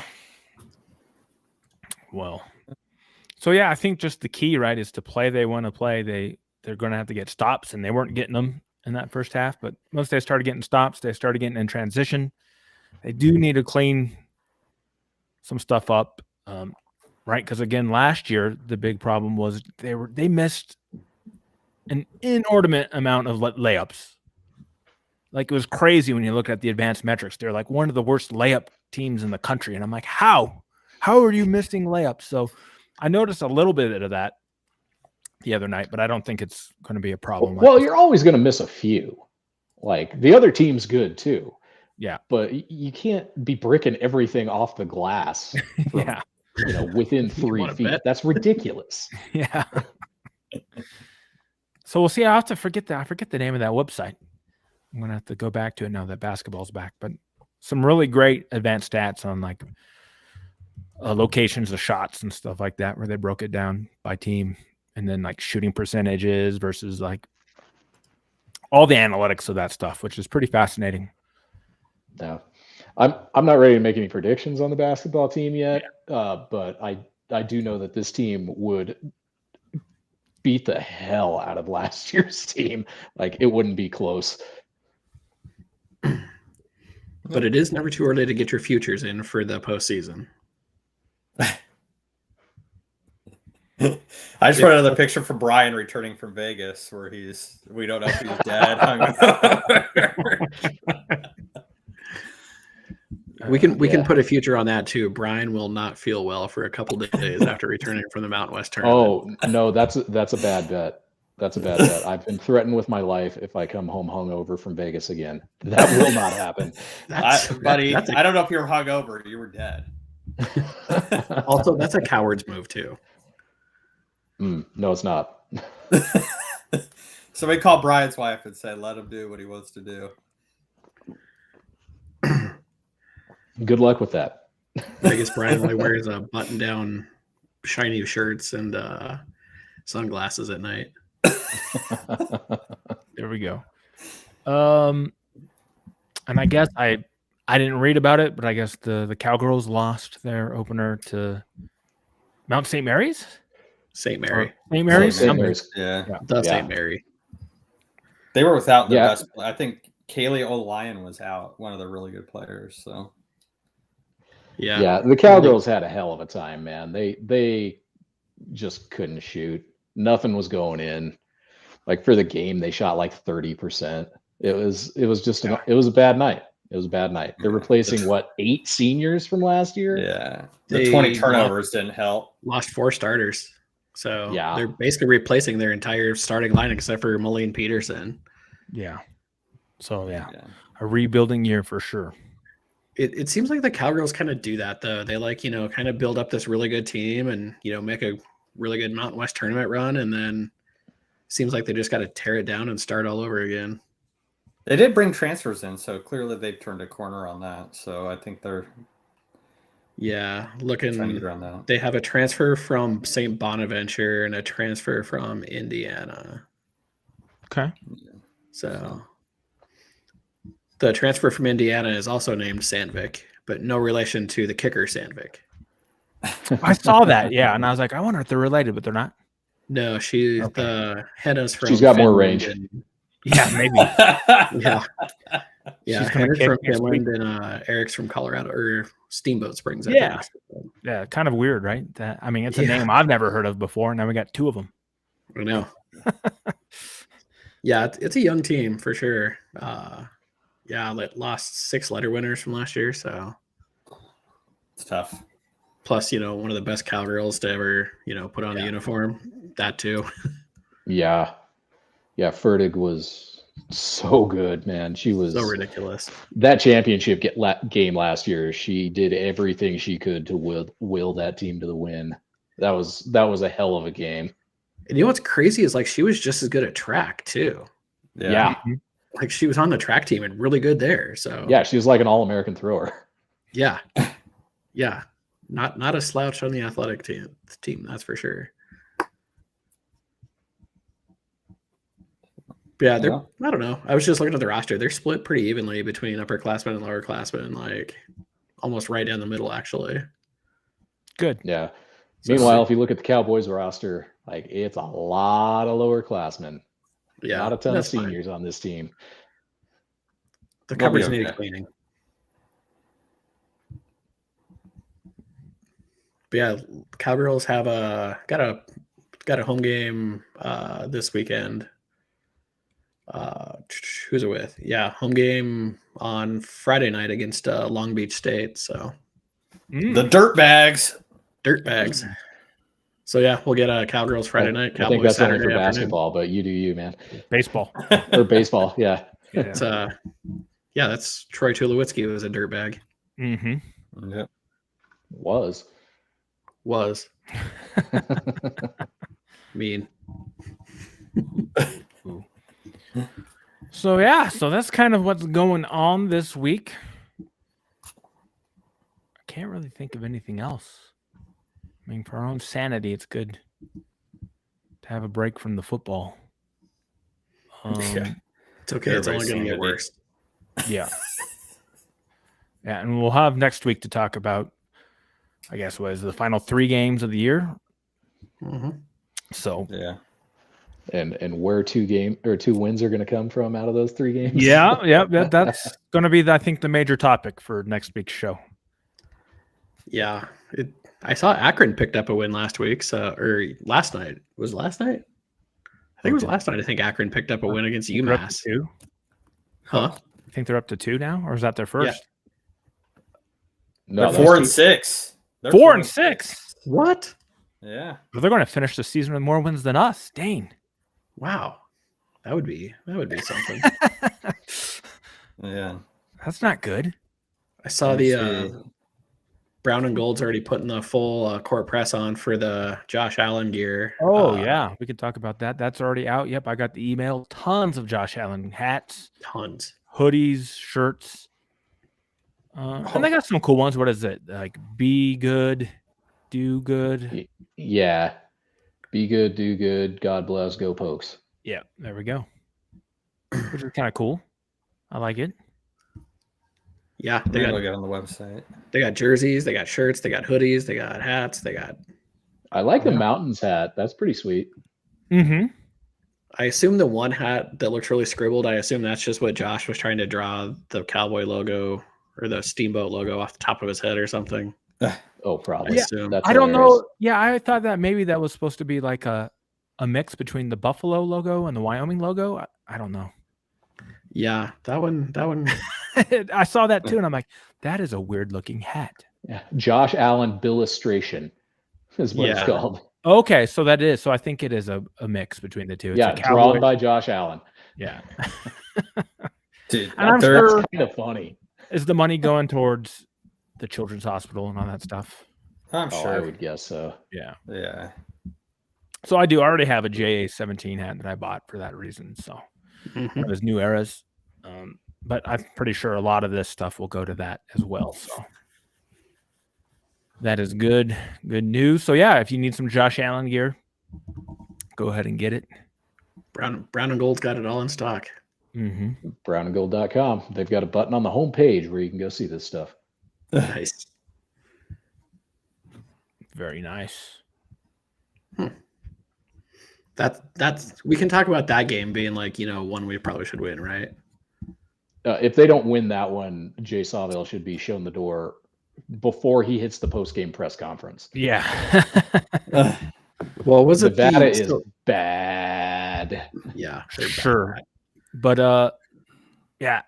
A: Well, so yeah, I think just the key, right, is to play. They want to play. They're going to have to get stops, and they weren't getting them in that first half. But once they started getting stops, they started getting in transition. They do need to clean some stuff up, right? Because again, last year the big problem was they missed an inordinate amount of layups. Like, it was crazy when you look at the advanced metrics. They're like one of the worst layup teams in the country. And I'm like, how are you missing layups? So I noticed a little bit of that the other night, but I don't think it's going to be a problem.
B: Well, you're always going to miss a few. Like, the other team's good too.
A: Yeah.
B: But you can't be bricking everything off the glass from, within 3 feet. That's ridiculous.
A: Yeah. So we'll see. I forget the name of that website. I'm going to have to go back to it now that basketball's back. But some really great advanced stats on like locations of shots and stuff like that, where they broke it down by team, and then like shooting percentages versus like all the analytics of that stuff, which is pretty fascinating.
B: Yeah. I'm not ready to make any predictions on the basketball team yet, but I do know that this team would beat the hell out of last year's team. Like, it wouldn't be close.
D: But it is never too early to get your futures in for the postseason.
C: I just put another picture for Brian returning from Vegas, where we don't know if he's dead.
D: We can put a future on that too. Brian will not feel well for a couple of days after returning from the Mountain West tournament.
B: Oh no, that's a bad bet. That's a bad bet. I've been threatened with my life if I come home hungover from Vegas again. That will not happen.
C: Buddy, I don't know if you were hungover. You were dead.
D: Also, that's a coward's move too.
B: No, it's not.
C: Somebody call Brian's wife and say, let him do what he wants to do.
B: Good luck with that.
D: I guess Brian only wears a button-down shiny shirts and sunglasses at night.
A: There we go. And I guess I didn't read about it, but I guess the Cowgirls lost their opener to Mount St. Mary's.
D: St. Mary.
A: St. Mary's.
B: St. Mary's.
C: Yeah.
D: St. Mary.
C: They were without their best. I think Kaylee O'Lyon was out, one of the really good players. So.
B: Yeah. The Cowgirls had a hell of a time, man. They just couldn't shoot. Nothing was going in. Like, for the game, they shot like 30%. It was just it was a bad night. It was a bad night. They're replacing 8 seniors from last year.
C: Yeah, the 20 turnovers didn't help.
D: Lost 4 starters, so they're basically replacing their entire starting line except for Moline Peterson.
A: Yeah. So a rebuilding year for sure.
D: It seems like the Cowgirls kind of do that though. They kind of build up this really good team and make a really good Mountain West tournament run, and then seems like they just got to tear it down and start all over again.
C: They did bring transfers in, so clearly they've turned a corner on that. So I think they're
D: looking
C: trying to get around that.
D: They have a transfer from St. Bonaventure and a transfer from Indiana.
A: Okay.
D: So the transfer from Indiana is also named Sandvik, but no relation to the kicker Sandvik.
A: I saw that, and I was like, I wonder if they're related, but they're not.
D: No, the Henna's from.
B: She's got
D: Finland
B: more range.
A: Maybe.
D: Yeah. Henna's from Finland and Eric's from Colorado or Steamboat Springs.
A: Yeah, kind of weird, right? It's a name I've never heard of before. Now we got 2 of them.
D: I know. It's a young team for sure. Lost 6 letter winners from last year, so
C: it's tough.
D: Plus, one of the best Cowgirls to ever, put on the uniform. That too.
B: Yeah. Fertig was so good, man. She was
D: so ridiculous.
B: That championship game last year, she did everything she could to will that team to the win. That was a hell of a game.
D: And you know what's crazy is like she was just as good at track too.
B: Yeah.
D: Like she was on the track team and really good there. So
B: yeah, she was like an All-American thrower.
D: Yeah. Yeah. Not a slouch on the athletic team, that's for sure. But yeah, they're I don't know. I was just looking at the roster. They're split pretty evenly between upperclassmen and lowerclassmen, like almost right down the middle, actually.
A: Good.
B: Yeah. Meanwhile, if you look at the Cowboys roster, like it's a lot of lowerclassmen.
D: Yeah.
B: Not a ton of seniors on this team.
D: The cupboards need cleaning. But yeah, Cowgirls have got a home game this weekend. Who's it with? Yeah, home game on Friday night against Long Beach State. So
C: the Dirtbags.
D: So yeah, we'll get Cowgirls Friday night. Cowboys
B: I think that's
D: Saturday
B: only for
D: afternoon.
B: basketball, but you do you, man.
A: Baseball.
B: Or baseball, yeah.
D: It's yeah, that's Troy Tulowitzki, who was a dirtbag.
A: Mm-hmm.
C: Yep.
D: Was. Mean.
A: So yeah, so that's kind of what's going on this week. I can't really think of anything else. I mean, for our own sanity, it's good to have a break from the football.
D: It's okay. It's only going to get worse.
A: Yeah. Yeah, and we'll have next week to talk about, I guess, what is the final 3 games of the year.
D: Mm-hmm.
A: So
B: yeah. And where 2 wins are going to come from out of those 3 games.
A: Yeah, that's going to be, I think, the major topic for next week's show.
D: Yeah, I saw Akron picked up a win last week, or last night. Was it last night? I think it was last night. I think Akron picked up a win against UMass.
A: 2?
D: Huh?
A: I think they're up to 2 now, or is that their first?
C: Yeah. No, they're 4 and 6.
A: They're 4 and 6.
D: What?
C: Yeah.
A: Well, they're going to finish the season with more wins than us. Dang.
D: Wow. That would be something.
C: Yeah.
A: That's not good.
D: I saw the Brown and Gold's already putting the full court press on for the Josh Allen gear.
A: Oh, yeah. We could talk about that. That's already out. Yep. I got the email. Tons of Josh Allen hats.
D: Tons.
A: Hoodies, shirts. And they got some cool ones. What is it? Like, be good, do good.
B: Yeah. Be good, do good. God bless, go Pokes.
A: Yeah. There we go. Which is kind of cool. I like it.
D: Yeah,
C: they got on the website.
D: They got jerseys, they got shirts, they got hoodies, they got hats, they got.
B: I like the Mountains hat. That's pretty sweet.
A: Mm-hmm.
D: I assume the one hat that looks really scribbled. I assume that's just what Josh was trying to draw the cowboy logo or the steamboat logo off the top of his head or something.
B: Oh, probably.
A: Yeah. I don't know. Yeah, I thought that maybe that was supposed to be like a mix between the Buffalo logo and the Wyoming logo. I don't know.
D: Yeah, that one.
A: I saw that too, and I'm like, that is a weird looking hat.
B: Yeah, Josh Allen Billustration is what it's called.
A: Okay, so that is. So I think it is a mix between the two.
B: It's drawn by Josh Allen.
A: Yeah.
B: Dude, and I'm sure that's kind of funny.
A: Is the money going towards the Children's Hospital and all that stuff?
C: I'm sure.
B: I would guess so.
A: Yeah.
C: Yeah.
A: So I already have a JA-17 hat that I bought for that reason. So one of his new eras. But I'm pretty sure a lot of this stuff will go to that as well. So that is good news. So yeah, if you need some Josh Allen gear, go ahead and get it.
D: Brown and Gold's got it all in stock.
A: Mm-hmm.
B: brownandgold.com. They've got a button on the homepage where you can go see this stuff.
D: Nice.
A: Very nice.
D: That's we can talk about that game being like, one we probably should win, right?
B: If they don't win that one, Jay Sawville should be shown the door before he hits the post-game press conference.
A: Yeah.
D: Well, was it
B: Nevada is bad.
D: Yeah,
A: sure. But yeah,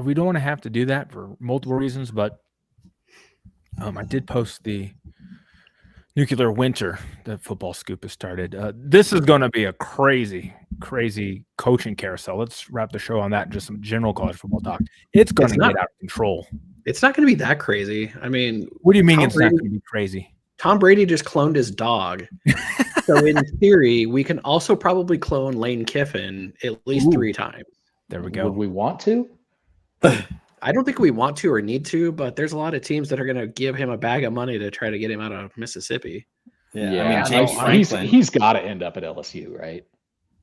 A: we don't want to have to do that for multiple reasons. But I did post the nuclear winter that Football Scoop has started. This is going to be a crazy crazy coaching carousel. Let's wrap the show on that. Just some general college football talk. It's going to get out of control.
D: It's not going to be that crazy. I mean,
A: what do you mean it's not going to be crazy?
D: Tom Brady just cloned his dog. So in theory, we can also probably clone Lane Kiffin at least 3 times.
A: There we go.
B: Would we want to?
D: I don't think we want to or need to, but there's a lot of teams that are going to give him a bag of money to try to get him out of Mississippi.
C: Yeah. I mean, James Franklin.
B: He's got to end up at LSU, right?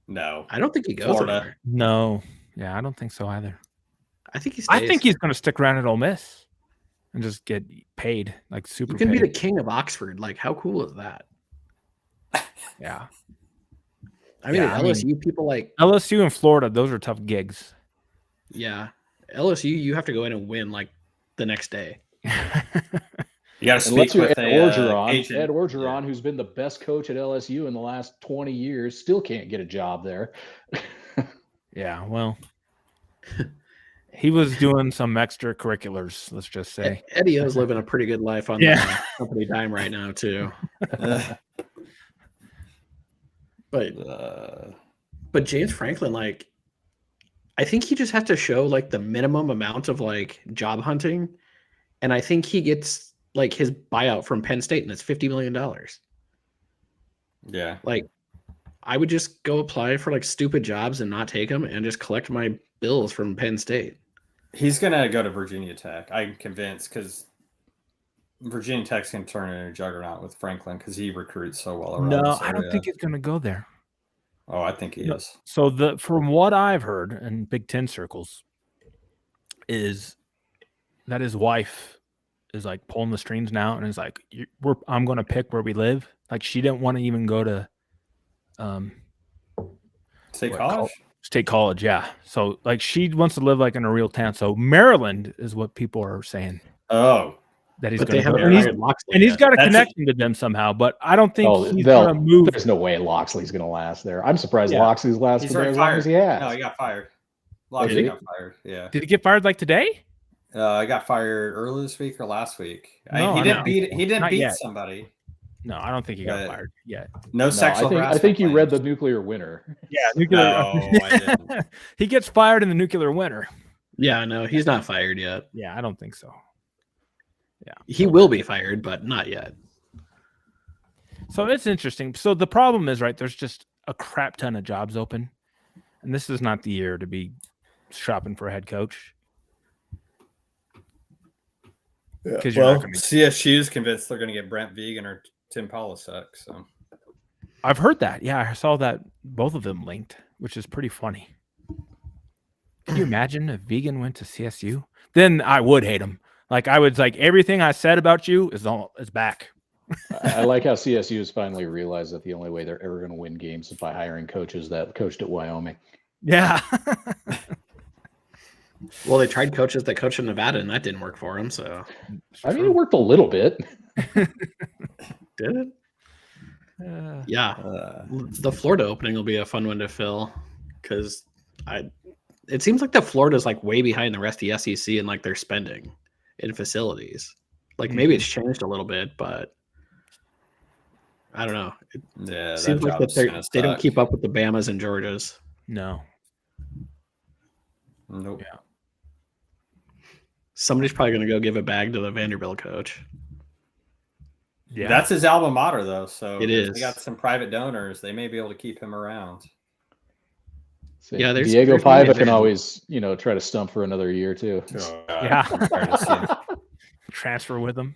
C: No.
D: I don't think he goes anywhere.
A: No. Yeah, I don't think so either.
D: I think he's
A: going to stick around at Ole Miss and just get paid like super.
D: You can be the king of Oxford. Like, how cool is that?
A: Yeah.
D: I mean, LSU people like
A: LSU and Florida, those are tough gigs.
D: Yeah. LSU, you have to go in and win like the next day.
C: You got to speak with
B: Ed Orgeron, who's been the best coach at LSU in the last 20 years, still can't get a job there.
A: Yeah, well, he was doing some extracurriculars, let's just say.
D: Eddie O's living a pretty good life on the company dime right now, too. But James Franklin, like, I think he just has to show like the minimum amount of like job hunting, and I think he gets like his buyout from Penn State, and it's $50 million.
C: Yeah,
D: like I would just go apply for like stupid jobs and not take them, and just collect my bills from Penn State.
C: He's gonna go to Virginia Tech. I'm convinced, because Virginia Tech's gonna turn into a juggernaut with Franklin because he recruits so well around.
A: No, I don't think he's gonna go there.
C: Oh, I think he is.
A: So from what I've heard in Big Ten circles is that his wife is like pulling the strings now and is like, I'm going to pick where we live. Like she didn't want to even go to State College. Yeah. So like she wants to live like in a real town. So Maryland is what people are saying.
C: Oh.
A: That he's going to go. And he's got a connection to them somehow, but I don't think he's going to move.
B: There's no way Loxley's going to last there. I'm surprised Loxley's lasted there as long as he has.
C: No, he got fired. Loxley got fired. Yeah.
A: Did he get fired like today?
C: I got fired early this week or last week. He didn't beat somebody.
A: No, I don't think he got fired yet.
C: No sexual harassment.
B: I think you read the Nuclear Winter.
A: Yeah, Nuclear.
C: No, I didn't.
A: He gets fired in the Nuclear Winter.
D: Yeah, no, he's not fired yet.
A: Yeah, I don't think so. Yeah,
D: he will be fired, but not yet.
A: So it's interesting. So the problem is, right, there's just a crap ton of jobs open, and this is not the year to be shopping for a head coach.
C: Because CSU is convinced they're going to get Brent Vegan or Tim Polasek. So
A: I've heard that. Yeah, I saw that both of them linked, which is pretty funny. Can you imagine if Vegan went to CSU? Then I would hate him. Like I would everything I said about you is back.
B: I like how CSU has finally realized that the only way they're ever going to win games is by hiring coaches that coached at Wyoming.
A: Yeah.
D: Well, they tried coaches that coached in Nevada, and that didn't work for them. So,
B: I mean, it worked a little bit.
D: Did it? Yeah. The Florida opening will be a fun one to fill because it seems like the Florida's like way behind the rest of the SEC in like their spending in facilities. Like maybe it's changed a little bit, but I don't know. It seems like they don't keep up with the Bamas and Georgias.
A: No.
C: Nope.
A: Yeah.
D: Somebody's probably going to go give a bag to the Vanderbilt coach.
C: Yeah, that's his alma mater, though. So
D: it is.
C: They got some private donors. They may be able to keep him around.
B: So yeah, Diego Paiva can always, try to stump for another year too.
A: Yeah. Transfer with him.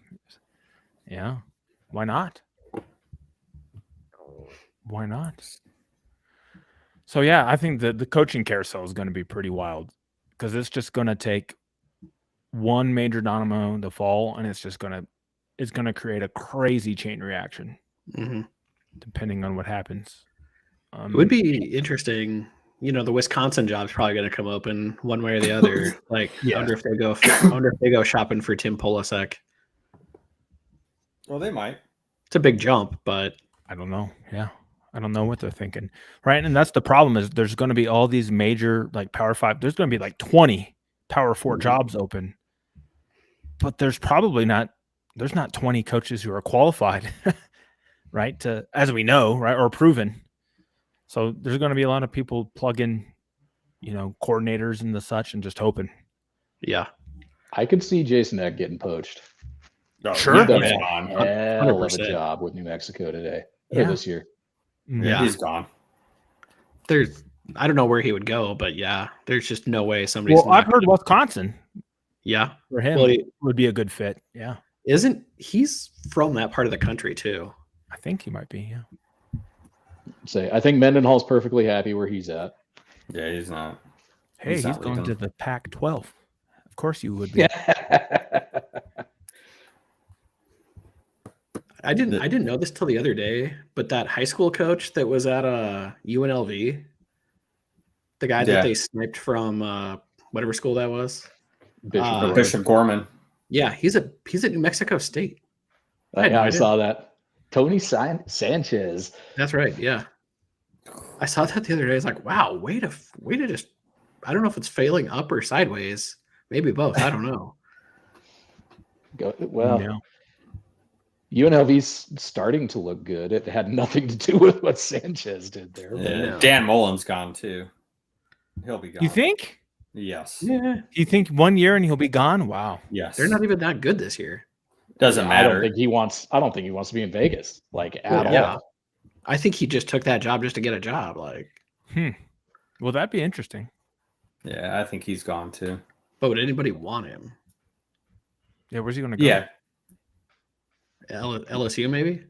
A: Yeah. Why not? Why not? So yeah, I think the coaching carousel is going to be pretty wild because it's just going to take one major domino to fall, and it's going to create a crazy chain reaction, depending on what happens.
D: It would be interesting. The Wisconsin job's probably going to come open one way or the other. Like, I wonder if they go shopping for Tim Polasek.
C: Well, they might.
D: It's a big jump, but
A: I don't know. Yeah. I don't know what they're thinking. Right. And that's the problem is there's going to be all these major like Power 5. There's going to be like 20 Power 4 jobs open. But there's not 20 coaches who are qualified, right? As we know, right, or proven. So there's going to be a lot of people plugging, coordinators and the such, and just hoping.
D: Yeah,
B: I could see Jason Eck getting poached.
C: Oh,
A: Sure.
B: He's done
C: yeah.
B: a hell of a
D: 100%.
B: job with New Mexico today
A: Yeah.
B: or this year.
C: Yeah, he's gone.
D: I don't know where he would go, but yeah, there's just no way somebody's.
A: Well, I've heard Wisconsin.
D: Yeah,
A: For him, would be a good fit. Yeah.
D: He's from that part of the country too?
A: I think he might be. Yeah.
B: I think Mendenhall's perfectly happy where he's at.
C: Yeah, he's not.
A: Hey, he's
C: not
A: going
C: leaving.
A: to the Pac-12. Of course, you would be.
D: I didn't know this till the other day, but that high school coach that was at UNLV, the guy that they sniped from whatever school that was,
C: Bishop Gorman.
D: Yeah, he's at New Mexico State.
B: I saw that. Tony Sanchez.
D: That's right. Yeah, I saw that the other day. It's like, wow, way to just. I don't know if it's failing up or sideways. Maybe both. I don't know.
B: UNLV's starting to look good. It had nothing to do with what Sanchez did there.
C: Yeah. Dan Mullen's gone too. He'll be gone.
A: You think?
C: Yes.
D: Yeah.
A: You think 1 year and he'll be gone? Wow.
C: Yes.
D: They're not even that good this year.
C: Doesn't matter.
B: I don't think he wants to be in Vegas at all.
D: I think he just took that job just to get a job.
A: Well, that'd be interesting.
C: Yeah, I think he's gone too.
D: But would anybody want him?
A: Yeah, where's he going to go?
C: Yeah.
D: LSU maybe?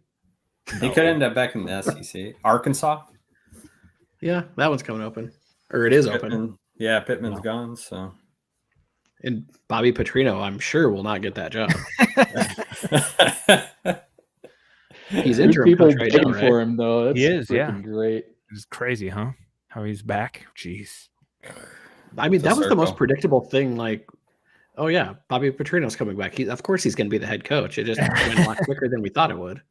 C: He could end up back in the SEC. Arkansas?
D: Yeah, that one's coming open. Or it is
C: Pittman.
D: open.
C: Yeah, Pittman's gone, so.
D: And Bobby Petrino, I'm sure, will not get that job. He's interim
B: people
D: coach right now, right?
B: for him though. That's
A: he is,
B: great.
A: It's crazy, huh? How he's back. Jeez.
D: I mean, that was the most predictable thing. Oh yeah, Bobby Petrino's coming back. Of course he's going to be the head coach. It just went a lot quicker than we thought it would.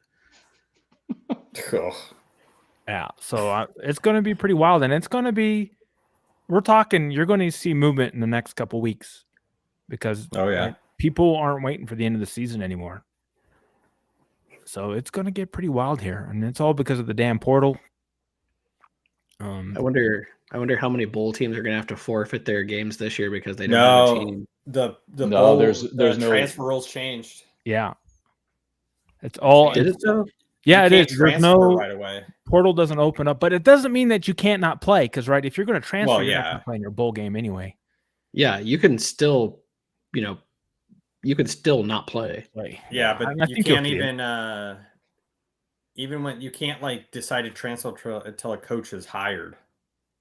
C: Cool.
A: Yeah, so it's going to be pretty wild, and it's going to be. We're talking. You're going to see movement in the next couple weeks, because people aren't waiting for the end of the season anymore. So it's going to get pretty wild here, and it's all because of the damn portal.
D: I wonder how many bowl teams are going to have to forfeit their games this year because they don't have a team.
C: There's no transfer rules changed.
A: Yeah, it's all.
D: Did it so?
A: Yeah, it is. There's no
C: right away.
A: Portal doesn't open up, but it doesn't mean that you can't not play. Because if you're going to transfer, you're not going to play in your bowl game anyway.
D: Yeah, you can still, not play.
C: Yeah, but you can't even when you can't decide to transfer until a coach is hired,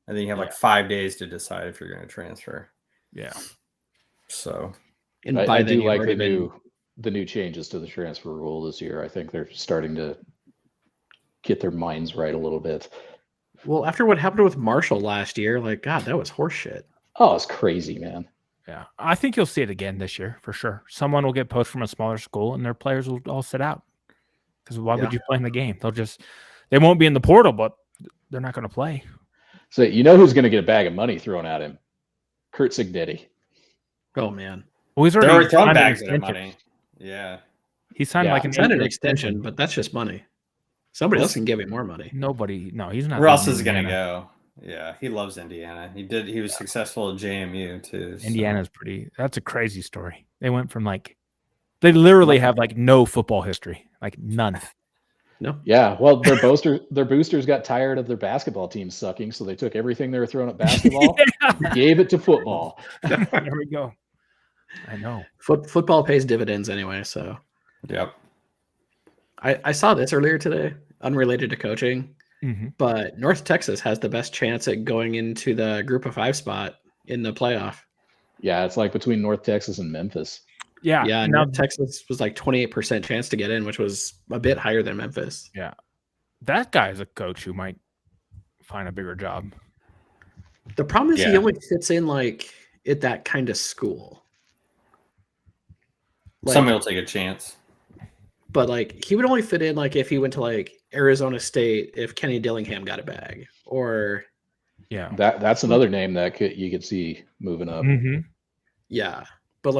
C: and then you have 5 days to decide if you're going to transfer.
A: Yeah.
C: So,
B: and I do like the new changes to the transfer rule this year. I think they're starting to get their minds right a little bit.
D: Well, after what happened with Marshall last year, God, that was horseshit.
B: Oh, it's crazy, man.
A: Yeah, I think you'll see it again this year for sure. Someone will get poached from a smaller school, and their players will all sit out. Because why would you play in the game? They won't be in the portal, but they're not going to play.
B: So who's going to get a bag of money thrown at him? Kurt Signetti.
D: Oh man,
A: well, he's already
C: thrown bags of money. Yeah,
A: he signed
D: an extension, but that's just money. Somebody else can give him more money.
A: Nobody. No, he's not.
C: Where else is going to go? Yeah, he loves Indiana. He was successful at JMU too. So.
A: Indiana's pretty. That's a crazy story. They went from they literally have no football history, none.
D: No.
B: Yeah, well, their boosters got tired of their basketball team sucking, so they took everything they were throwing at basketball, gave it to football.
A: There we go. I know.
D: Football pays dividends anyway, so.
C: Yep.
D: I saw this earlier today, unrelated to coaching, but North Texas has the best chance at going into the Group of 5 spot in the playoff.
B: Yeah, it's between North Texas and Memphis.
A: Yeah.
D: Yeah. North Texas was 28% chance to get in, which was a bit higher than Memphis.
A: Yeah. That guy is a coach who might find a bigger job.
D: The problem is he only fits in at that kind of school.
C: Somebody will take a chance.
D: But he would only fit in if he went to Arizona State if Kenny Dillingham got a bag. Or
B: that's another name that you could see moving up.
A: Mm-hmm.
D: Yeah. But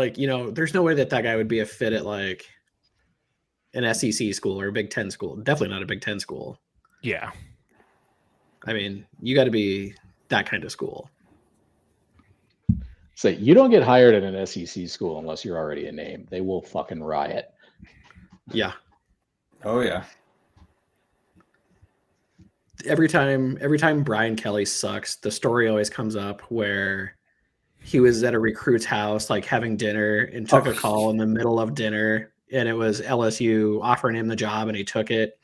D: there's no way that guy would be a fit at an SEC school or a Big Ten school. Definitely not a Big Ten school.
A: Yeah.
D: I mean, you got to be that kind of school.
B: So you don't get hired at an SEC school unless you're already a name. They will fucking riot.
D: Yeah.
C: Oh yeah.
D: Every time Brian Kelly sucks, the story always comes up where he was at a recruit's house, like having dinner, and took a call in the middle of dinner, and it was LSU offering him the job, and he took it,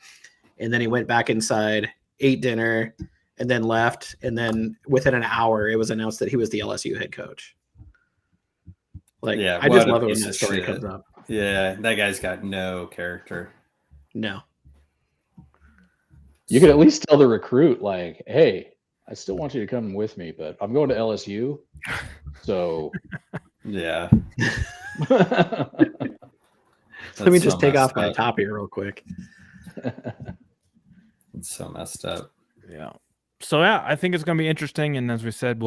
D: and then he went back inside, ate dinner, and then left, and then within an hour, it was announced that he was the LSU head coach. Like,
C: yeah,
D: I just love it when that story comes up.
C: Yeah, that guy's got no character.
D: No.
B: You could at least tell the recruit, like, hey, I still want you to come with me, but I'm going to LSU. So
C: yeah.
D: Let me just take off my top here real quick.
C: It's so messed up.
A: Yeah. So yeah, I think it's going to be interesting, and as we said,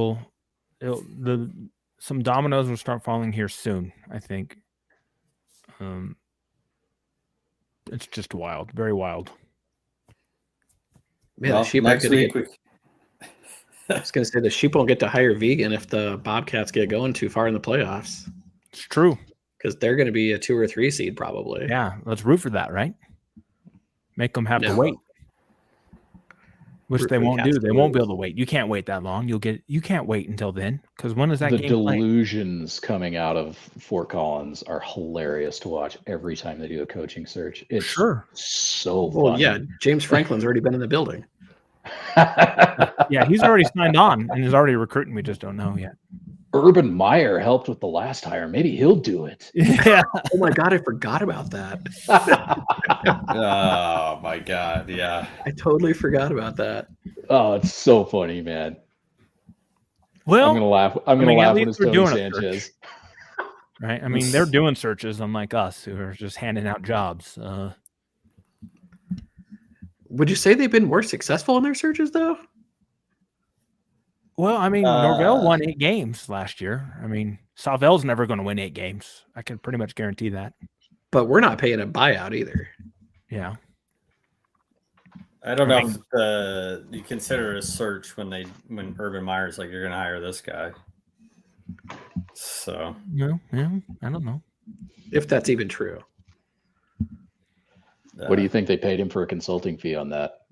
A: some dominoes will start falling here soon. I think. It's just wild, very wild.
D: Man,
C: well,
D: the sheep
C: next week
D: I was going to say the sheep won't get to hire vegan if the Bobcats get going too far in the playoffs.
A: It's true.
D: Because they're going to be a 2 or 3 seed probably.
A: Yeah, let's root for that, right? Make them have to wait. Which they won't do. They won't be able to wait. You can't wait that long. You can't wait until then. Because when is that game
B: delusions coming out of Fort Collins are hilarious to watch every time they do a coaching search. It's so fun.
D: Well, yeah, James Franklin's already been in the building.
A: Yeah, he's already signed on and is already recruiting. We just don't know yet.
B: Urban Meyer helped with the last hire. Maybe he'll do it.
A: Yeah.
D: Oh my God, I forgot about that.
C: Oh my God, yeah.
D: I totally forgot about that.
B: Oh, it's so funny, man.
A: Well,
B: I'm gonna laugh. I'm gonna laugh when it's Tony Sanchez.
A: Right? I mean, they're doing searches, unlike us, who are just handing out jobs.
D: Would you say they've been more successful in their searches, though?
A: Well, I mean, Norvell won 8 games last year. I mean, Sauvel's never going to win 8 games. I can pretty much guarantee that.
D: But we're not paying a buyout either.
A: Yeah.
C: I don't know if you consider a search when Urban Meyer's like, you're going to hire this guy. So.
A: Yeah, I don't know.
D: If that's even true.
B: What do you think they paid him for a consulting fee on that?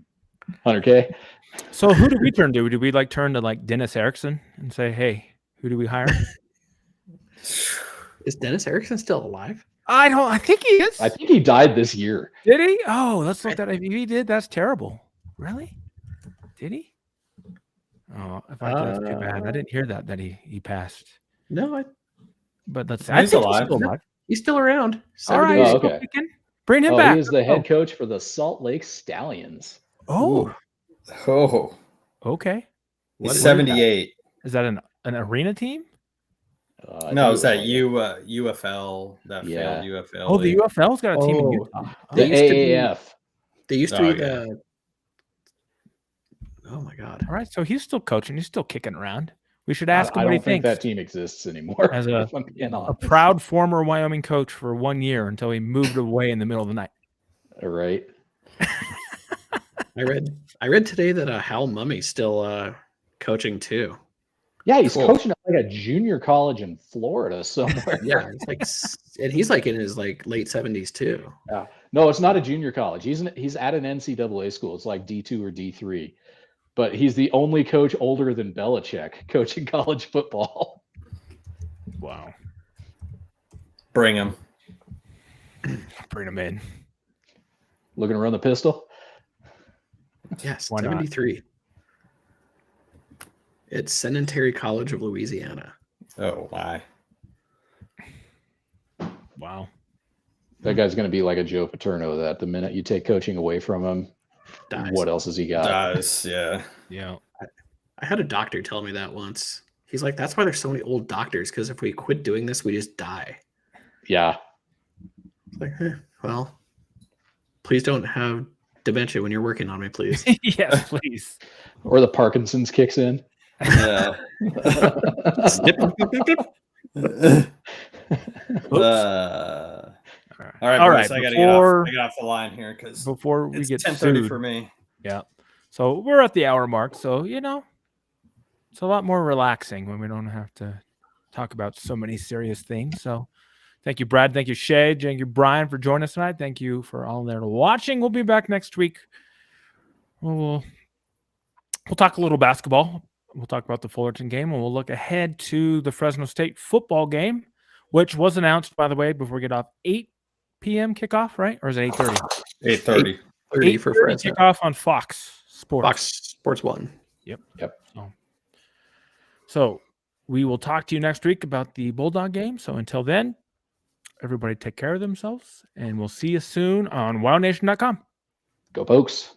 B: $100K?
A: So who do we turn to? Do we turn to Dennis Erickson and say, hey, who do we hire?
D: Is Dennis Erickson still alive?
A: I think he is.
B: I think he died this year.
A: Did he? Oh, let's look that up. If he did, that's terrible. Really? Did he? Oh, if I did, that's too bad. I didn't hear that he passed.
D: No,
A: but let's.
C: He's alive.
D: He's still around.
A: All right,
B: okay.
A: Bring him back.
B: He is the head coach for the Salt Lake Stallions.
A: Oh.
C: Oh.
A: Okay.
C: He's 78.
A: Is that an arena team?
C: No, is that UFL? That failed UFL.
A: Oh, the UFL's got a team in Utah.
B: The AAF.
D: They used to be the. Oh my God!
A: All right, so he's still coaching. He's still kicking around. We should ask him what he thinks.
B: I don't think that team exists anymore.
A: As a proud former Wyoming coach for 1 year until he moved away in the middle of the night.
B: All right.
D: I read today that Hal Mummy's still coaching too.
B: Yeah, he's coaching at a junior college in Florida somewhere.
D: Yeah, and he's in his late 70s too.
B: Yeah, no, it's not a junior college. He's at an NCAA school. It's like D2 or D3, but he's the only coach older than Belichick coaching college football.
A: Wow!
C: Bring him.
A: Bring him in.
B: Looking to run the pistol.
D: Yes, 73. It's Seminary College of Louisiana.
C: Oh, my.
A: Wow.
B: That guy's going to be like a Joe Paterno that the minute you take coaching away from him, dies. What else has he got?
C: Dies, yeah.
A: Yeah.
D: I had a doctor tell me that once. He's like, that's why there's so many old doctors, because if we quit doing this, we just die.
B: Yeah.
D: It's like, well, please don't have dementia when you're working on me, please.
A: Yes, please.
B: Or the Parkinson's kicks in.
C: Yeah. All right, boys, I gotta get off the line here because
A: before we
C: it's
A: get
C: 10:30
A: sued
C: for me.
A: Yeah. So we're at the hour mark. So, it's a lot more relaxing when we don't have to talk about so many serious things. So thank you, Brad. Thank you, Shay. Thank you, Brian, for joining us tonight. Thank you for all there watching. We'll be back next week. We'll talk a little basketball. We'll talk about the Fullerton game, and we'll look ahead to the Fresno State football game, which was announced, by the way, before we get off, 8 p.m. kickoff, right? Or is it 8:30?
C: 8:30.
D: 8:30 for Fresno.
A: Kickoff on Fox Sports.
D: Fox Sports 1.
A: Yep. So we will talk to you next week about the Bulldog game. So until then, everybody take care of themselves, and we'll see you soon on WyoNation.com.
B: Go Pokes.